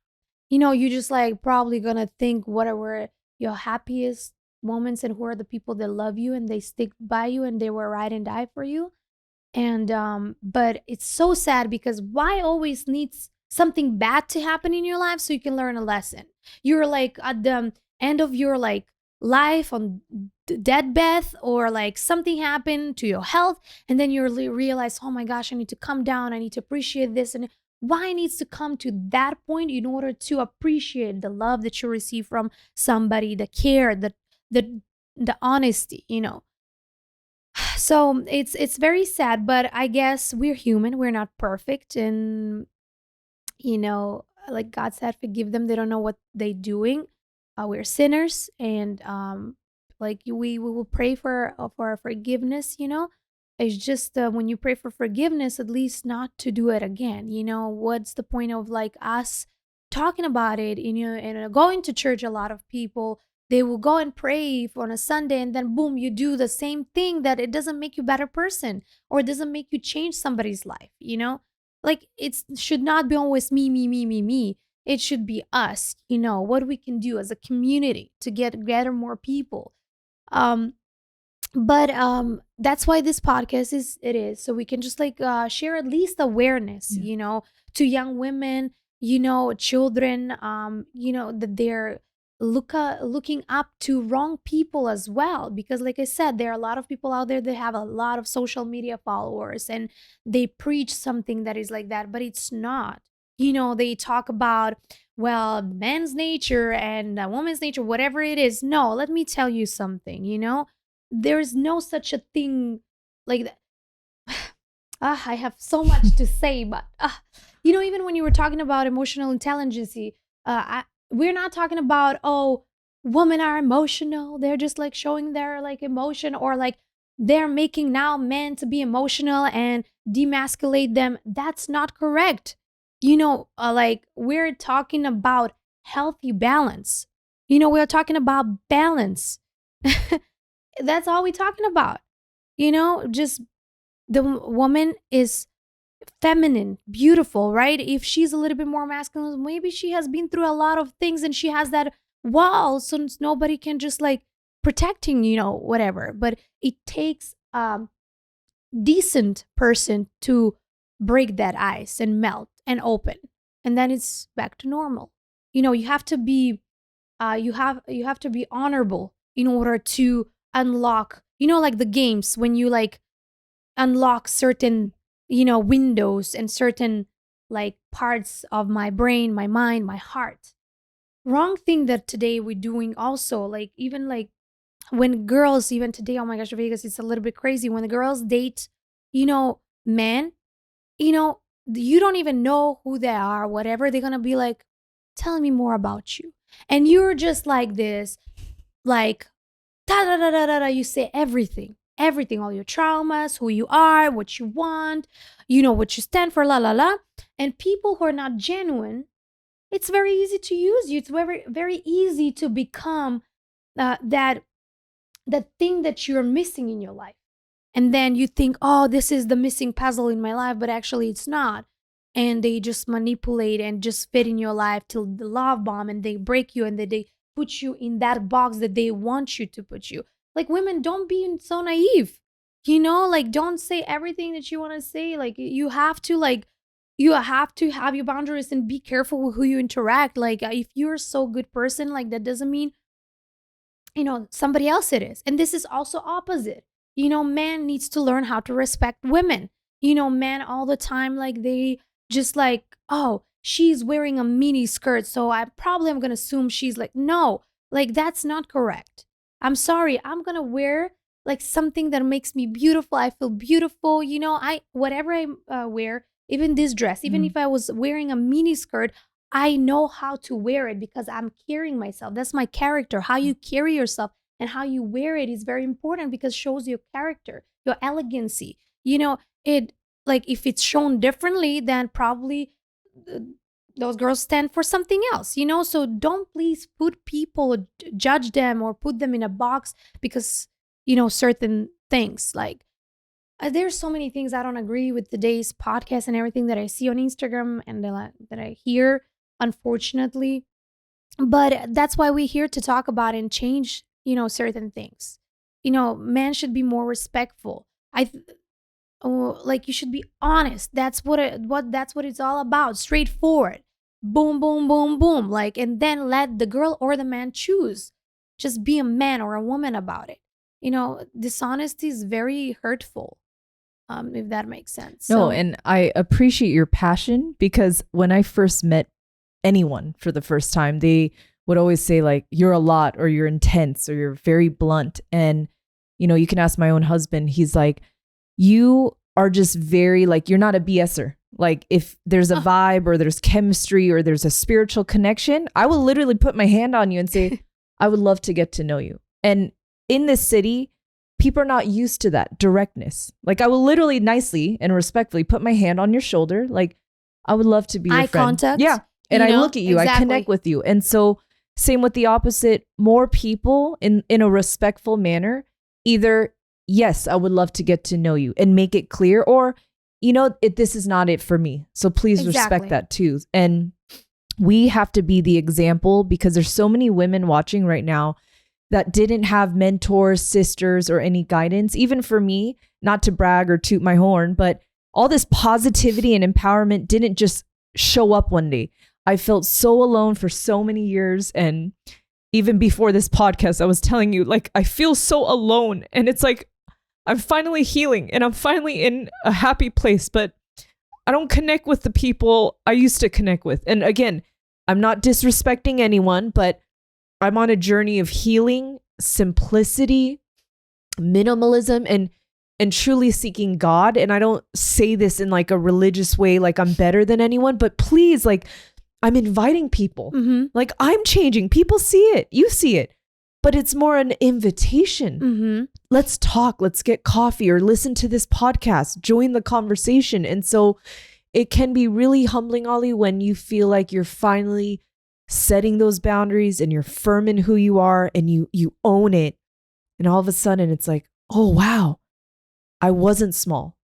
You just like probably gonna think what are your happiest moments and who are the people that love you and they stick by you and they were ride and die for you. And but it's so sad, because why always needs something bad to happen in your life so you can learn a lesson? You're like at the end of your like life on deathbed, or like something happened to your health, and then you realize, oh my gosh, I need to come down, I need to appreciate this. And why it needs to come to that point in order to appreciate the love that you receive from somebody, the care, the the honesty, so it's very sad, but I guess we're human, we're not perfect. And like God said, forgive them, they don't know what they're doing. We're sinners, and like we will pray for our forgiveness. It's just when you pray for forgiveness, at least not to do it again. What's the point of like us talking about it, and going to church? A lot of people, they will go and pray on a Sunday, and then boom, you do the same thing. That it doesn't make you a better person, or it doesn't make you change somebody's life. Like, it should not be always me, me, me, me, me. It should be us. What we can do as a community to gather more people. Um, but that's why this podcast is so we can just like share at least awareness, Yeah. to young women, children, that they're looking up to wrong people as well, because like I said, there are a lot of people out there that have a lot of social media followers, and they preach something that is like that, but it's not. They talk about, well, man's nature and a woman's nature, whatever it is. No, let me tell you something. There's no such a thing like that. I have so much to say, but even when you were talking about emotional intelligence, we're not talking about, oh, women are emotional. They're just like showing their like emotion, or like they're making now men to be emotional and demasculate them. That's not correct. Like, we're talking about healthy balance. We're talking about balance. That's all we're talking about. Just the woman is feminine, beautiful, right? If she's a little bit more masculine, maybe she has been through a lot of things and she has that wall, so nobody can just like protecting, whatever. But it takes decent person to break that ice and melt and open, and then it's back to normal. You have to be you have to be honorable in order to unlock, like the games, when you like unlock certain windows and certain like parts of my brain, my mind, my heart. Wrong thing that today we're doing also, like, even like when girls, even today, oh my gosh, Vegas, it's a little bit crazy when the girls date men, you know you don't even know who they are, whatever. They're gonna be like, tell me more about you, and you're just like this, like, da da da da da da. You say everything, everything, all your traumas, who you are, what you want, what you stand for, la la la. And people who are not genuine, it's very easy to use you. It's very very easy to become that thing that you're missing in your life. And then you think, oh, this is the missing puzzle in my life, but actually it's not. And they just manipulate and just fit in your life till the love bomb, and they break you, and they put you in that box that they want you to put you. Like, women, don't be so naive. Like, don't say everything that you want to say. Like, you have to like you have to have your boundaries and be careful with who you interact. Like if you're so good person, like that doesn't mean somebody else it is. And this is also opposite. Man needs to learn how to respect women. Men all the time, like they just like, oh, she's wearing a mini skirt, so I probably am gonna assume she's like, no, like that's not correct. I'm sorry, I'm gonna wear like something that makes me beautiful. I feel beautiful. I whatever I wear, even this dress, even if I was wearing a mini skirt, I know how to wear it because I'm carrying myself. That's my character. How you carry yourself and how you wear it is very important because it shows your character, your elegancy. It like if it's shown differently, then probably uh, those girls stand for something else. So don't please put people, judge them or put them in a box because, certain things. Like there's so many things I don't agree with today's podcast and everything that I see on Instagram and that I hear, unfortunately. But that's why we're here to talk about and change, certain things. Men should be more respectful. Like you should be honest. That's what it's all about. Straightforward. Boom, boom, boom, boom. Like, and then let the girl or the man choose. Just be a man or a woman about it. Dishonesty is very hurtful. If that makes sense. No, So, and I appreciate your passion because when I first met anyone for the first time, they would always say like, you're a lot or you're intense or you're very blunt. And, you can ask my own husband, he's like, you are just very like, you're not a bser. Like if there's a vibe or there's chemistry or there's a spiritual connection, I will literally put my hand on you and say, I would love to get to know you. And in this city, people are not used to that directness. Like I will literally nicely and respectfully put my hand on your shoulder. Like I would love to be your eye friend. contact. Yeah. And I look at you, I connect with you. And so same with the opposite, more people in a respectful manner, either, yes, I would love to get to know you and make it clear, or, this is not it for me. So please respect that too. And we have to be the example because there's so many women watching right now that didn't have mentors, sisters, or any guidance. Even for me, not to brag or toot my horn, but all this positivity and empowerment didn't just show up one day. I felt so alone for so many years. And even before this podcast, I was telling you, like, I feel so alone. And it's like, I'm finally healing and I'm finally in a happy place, but I don't connect with the people I used to connect with. And again, I'm not disrespecting anyone, but I'm on a journey of healing, simplicity, minimalism, and truly seeking God. And I don't say this in like a religious way, like I'm better than anyone, but please, like I'm inviting people. Like I'm changing. People see it. You see it. But it's more an invitation. Let's talk. Let's get coffee or listen to this podcast. Join the conversation. And so it can be really humbling, Oly, when you feel like you're finally setting those boundaries and you're firm in who you are and you own it. And all of a sudden it's like, oh, wow, I wasn't small.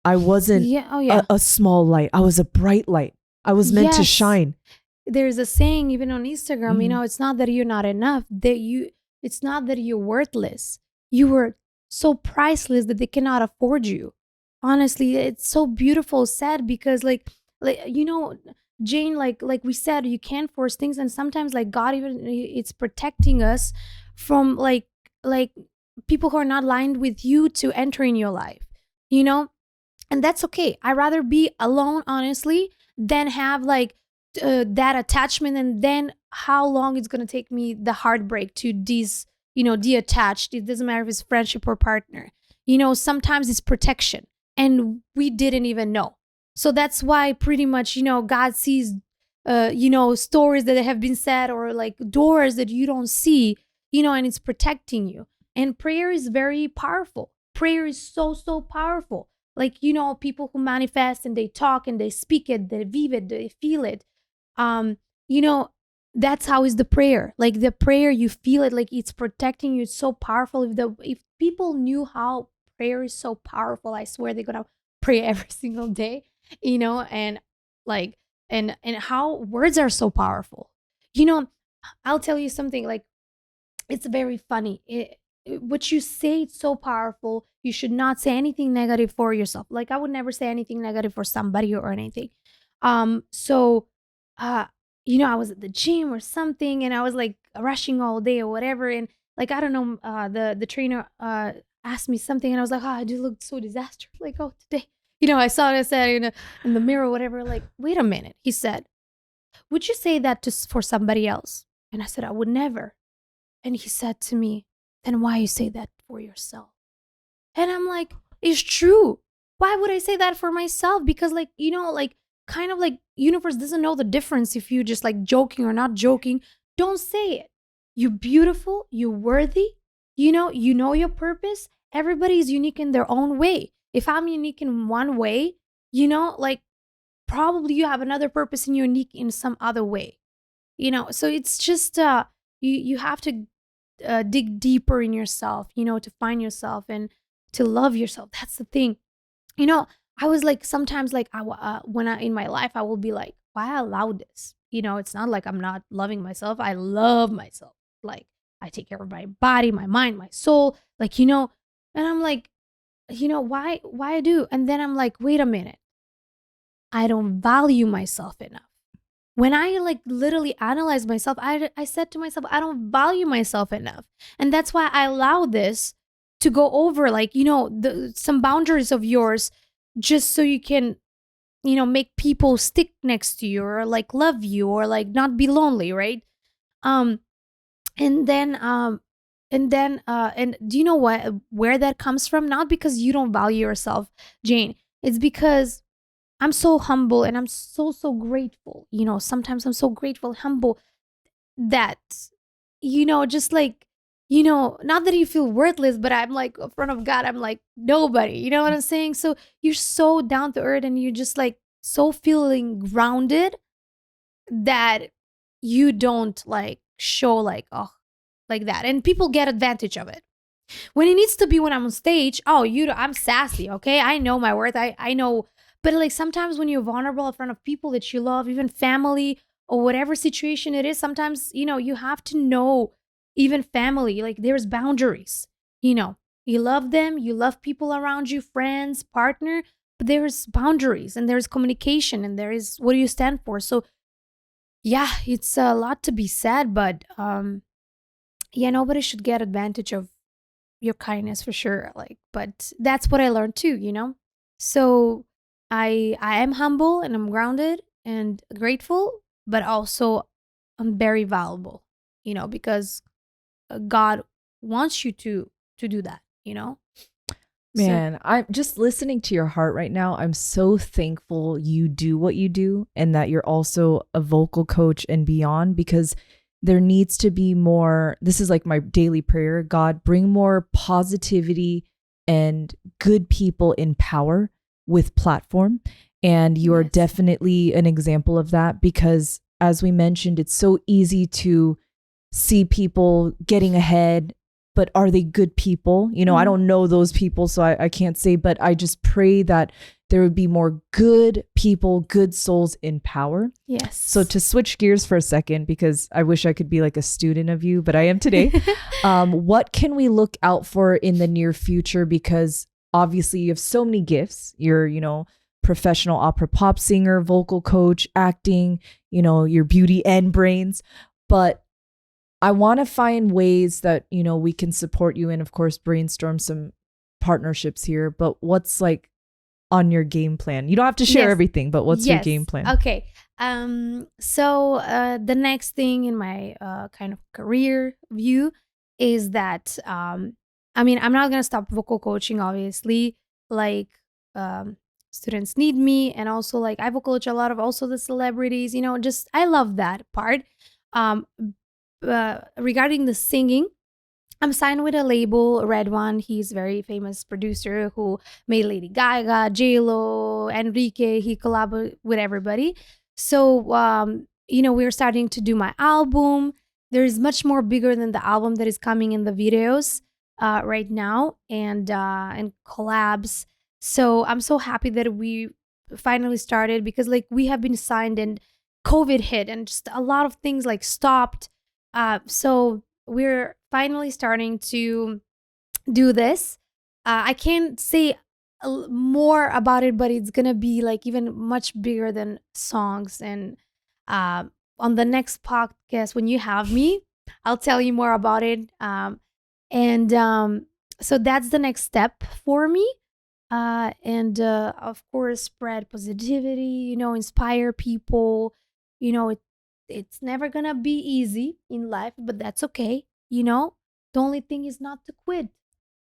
I wasn't a small light. I was a bright light. I was meant to shine. There's a saying even on Instagram, it's not that you're not enough, it's not that you're worthless. You were so priceless that they cannot afford you. Honestly, it's so beautiful, sad because like Jane, like we said, you can't force things, and sometimes like God even it's protecting us from like people who are not aligned with you to enter in your life, and that's okay. I'd rather be alone, honestly, than have like that attachment, and then how long it's gonna take me the heartbreak to detached. It doesn't matter if it's friendship or partner. Sometimes it's protection, and we didn't even know. So that's why pretty much, God sees, stories that have been said or like doors that you don't see, and it's protecting you. And prayer is very powerful. Prayer is so, so powerful. Like, people who manifest and they talk and they speak it, they vive it, they feel it. You know, that's how is the prayer. Like the prayer, you feel it, like it's protecting you. It's so powerful. If people knew how prayer is so powerful, I swear they're gonna pray every single day, and like and how words are so powerful. I'll tell you something, like it's very funny. What you say, it's so powerful. You should not say anything negative for yourself. Like I would never say anything negative for somebody or anything. So, uh, I was at the gym or something, and I was like rushing all day or whatever, and like I don't know, the trainer asked me something, and I was like, oh, I do look so disaster. Like, oh, today, I saw it, I said in the mirror, or whatever. Like, wait a minute, he said, would you say that for somebody else? And I said, I would never. And he said to me, then why you say that for yourself? And I'm like, it's true. Why would I say that for myself? Because like, like kind of like universe doesn't know the difference if you just like joking or not joking. Don't say it. You're beautiful, you're worthy, you know your purpose. Everybody is unique in their own way. If I'm unique in one way, like probably you have another purpose and you're unique in some other way. So it's just you have to dig deeper in yourself, to find yourself and to love yourself. That's the thing. You know, I was like sometimes like when I in my life I will be like, why I allow this? It's not like I'm not loving myself. I love myself. Like I take care of my body, my mind, my soul. Like and I'm like, why I do? And then I'm like, wait a minute, I don't value myself enough. When I like literally analyze myself, I said to myself, I don't value myself enough. And that's why I allow this to go over like, some boundaries of yours just so you can, make people stick next to you or like love you or like not be lonely, right? Um and then and do you know what where that comes from? Not because you don't value yourself, Jane. It's because I'm so humble and I'm so grateful. Sometimes I'm so grateful, humble that, just like, not that you feel worthless, but I'm like, in front of God, I'm like nobody. You know what I'm saying? So you're so down to earth and you're just like so feeling grounded that you don't like show like, oh, like that. And people get advantage of it. When it needs to be when I'm on stage, oh, I'm sassy, okay? I know my worth. I know. But like sometimes when you're vulnerable in front of people that you love, even family or whatever situation it is, sometimes, you have to know even family, like there's boundaries. You know, you love them, you love people around you, friends, partner, but there's boundaries and there's communication and there is what do you stand for. So yeah, it's a lot to be said, but yeah, nobody should get advantage of your kindness for sure, like, but that's what I learned too, so I am humble and I'm grounded and grateful, but also I'm very valuable, because God wants you to do that, so Man, I'm just listening to your heart right now. I'm so thankful you do what you do and that you're also a vocal coach and beyond, because there needs to be more. This is like my daily prayer. God, bring more positivity and good people in power with platform. And you are yes. definitely an example of that, because as we mentioned, it's so easy to see people getting ahead, but are they good people? I Mhm. don't know those people, so I can't say, but I just pray that there would be more good people, good souls in power. So Yes. to switch gears for a second, because I wish I could be like a student of you, but I am today. What can we look out for in the near future? Because obviously you have so many gifts. You're, professional opera pop singer, vocal coach, acting, your beauty and brains. But I want to find ways that, we can support you and of course brainstorm some partnerships here. But what's like on your game plan? You don't have to share Yes. everything, but what's your Yes. game plan? Okay. So the next thing in my kind of career view is that I mean, I'm not gonna stop vocal coaching, obviously. Like um students need me, and also like I vocal coach a lot of also the celebrities, just I love that part. Um Regarding the singing, I'm signed with a label, Red One. He's a very famous producer who made Lady Gaga, J Lo, Enrique. He collaborated with everybody. So, we're starting to do my album. There's much more bigger than the album that is coming in the videos right now, and collabs. So I'm so happy that we finally started, because like we have been signed and COVID hit and just a lot of things like stopped. So we're finally starting to do this. I can't say more about it, but it's gonna be like even much bigger than songs. And um, on the next podcast, when you have me, I'll tell you more about it. And So that's the next step for me. And Of course, spread positivity. Inspire people. It's never gonna be easy in life, but that's okay. The only thing is not to quit.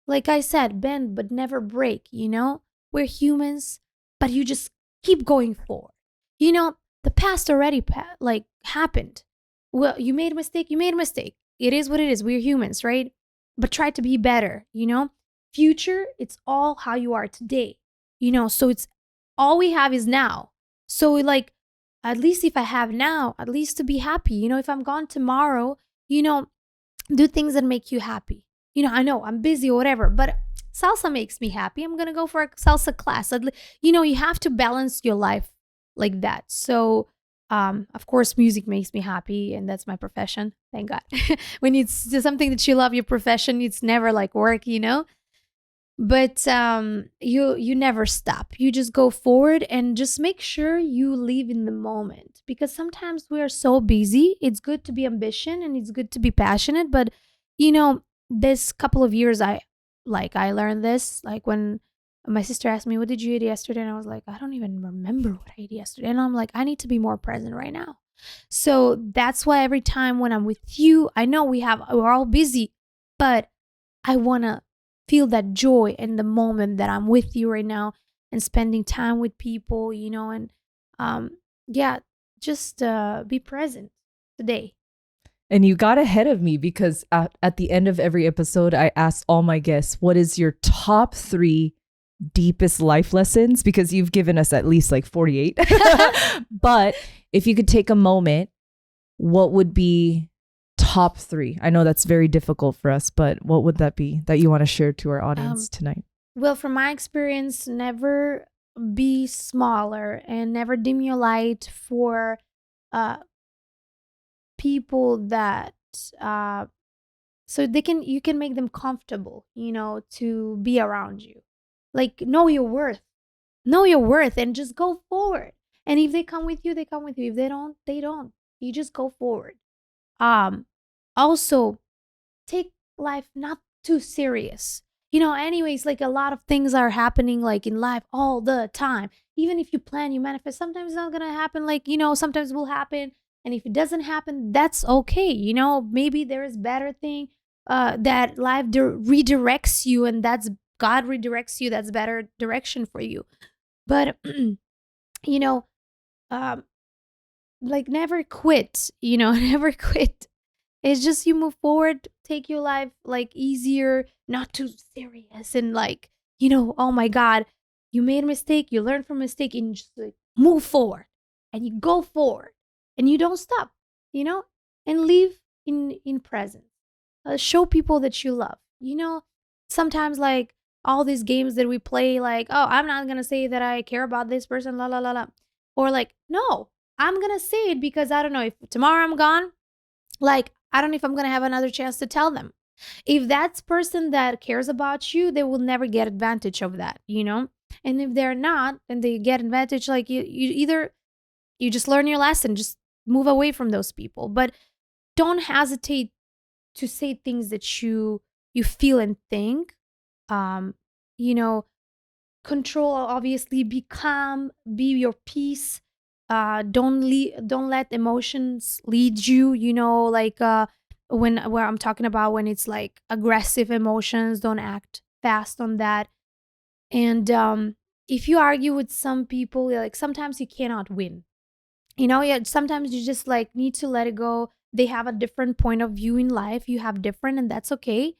Like I said, bend but never break, We're humans, but you just keep going forward. The past already happened. Well, you made a mistake, you made a mistake. It is what it is. We're humans, right? But try to be better. Future, it's all how you are today. So it's all we have is now. So like at least if I have now, at least to be happy. If I'm gone tomorrow, you know, do things that make you happy. I know I'm busy or whatever, but salsa makes me happy. I'm going to go for a salsa class. You have to balance your life like that. So, of course, music makes me happy, and that's my profession. Thank God. When it's just something that you love, your profession, it's never like work. But you never stop. You just go forward and just make sure you live in the moment, because sometimes we are so busy. It's good to be ambition and it's good to be passionate, but you know this couple of years I learned this, like when my sister asked me, what did you eat yesterday? And I was like, I don't even remember what I ate yesterday. And I'm like, I need to be more present right now. So that's why every time when I'm with you, I know we're all busy, but I want to feel that joy in the moment that I'm with you right now and spending time with people, and um, yeah, just be present today. And you got ahead of me because at the end of every episode, I asked all my guests, what is your top 3 deepest life lessons? Because you've given us at least like 48. But if you could take a moment, what would be top 3? I know that's very difficult for us, but what would that be that you want to share to our audience tonight? Well, from my experience, never be smaller and never dim your light for uh, people that so you can make them comfortable, to be around you. Like know your worth, and just go forward. And if they come with you, they come with you. If they don't, they don't. You just go forward. Also, take life not too serious. Anyways, like a lot of things are happening like in life all the time. Even if you plan, you manifest, sometimes it's not gonna happen. Like, sometimes it will happen. And if it doesn't happen, that's okay. Maybe there is better thing that life redirects you, and that's God redirects you. That's better direction for you. But you know, um, like never quit, never quit. It's just you move forward, take your life like easier, not too serious, and like, oh my God, you made a mistake, you learn from a mistake, and you just like move forward and you go forward and you don't stop, you know, and live in presence. Show people that you love. Sometimes like all these games that we play, like, oh, I'm not gonna say that I care about this person, la la la la, or like, no, I'm gonna say it because I don't know if tomorrow I'm gone. Like, I don't know if I'm going to have another chance to tell them. If that's person that cares about you, they will never get advantage of that. And if they're not, and they get advantage, like you either you just learn your lesson, just move away from those people. But don't hesitate to say things that you feel and think. Um, you know, control, obviously, be calm, be your peace. Don't let emotions lead you, like where I'm talking about when it's like aggressive emotions, don't act fast on that. And if you argue with some people, like sometimes you cannot win. Yeah, sometimes you just like need to let it go. They have a different point of view in life, you have different, and that's okay.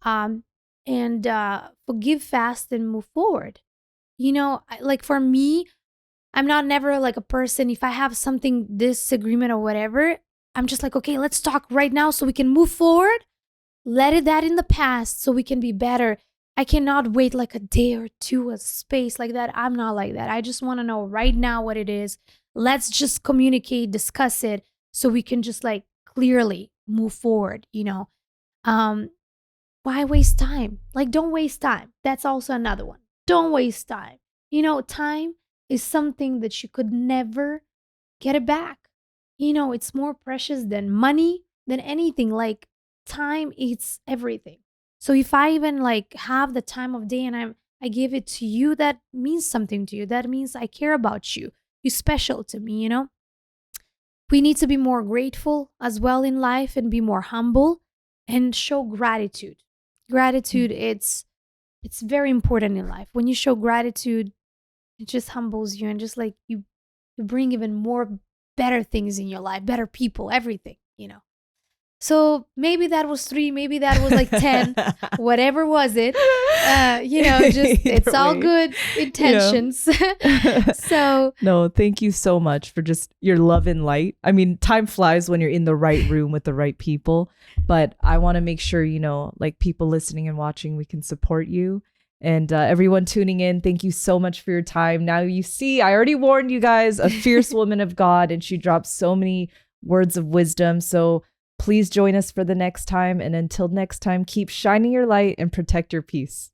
um and Forgive fast and move forward. Like for me, I'm not never like a person, if I have something disagreement or whatever, I'm just like, okay, let's talk right now so we can move forward. Let it that in the past so we can be better. I cannot wait like a day or two, a space like that. I'm not like that. I just want to know right now what it is. Let's just communicate, discuss it so we can just like clearly move forward. Um why waste time? Like, don't waste time. That's also another one. Don't waste time. Time is something that you could never get it back. It's more precious than money, than anything. Like, time is everything. So if I even like have the time of day and I give it to you, that means something to you. That means I care about you. You're special to me. We need to be more grateful as well in life and be more humble and show gratitude. Gratitude, it's very important in life. When you show gratitude, it just humbles you and just like you bring even more better things in your life, better people, everything. So maybe that was 3, maybe that was like 10, whatever was it. Just it's all good intentions. So No, thank you so much for just your love and light. I mean, time flies when you're in the right room with the right people, but I want to make sure, like people listening and watching, we can support you. And everyone tuning in, thank you so much for your time. Now you see, I already warned you guys, a fierce woman of God, and she drops so many words of wisdom. So please join us for the next time. And until next time, keep shining your light and protect your peace.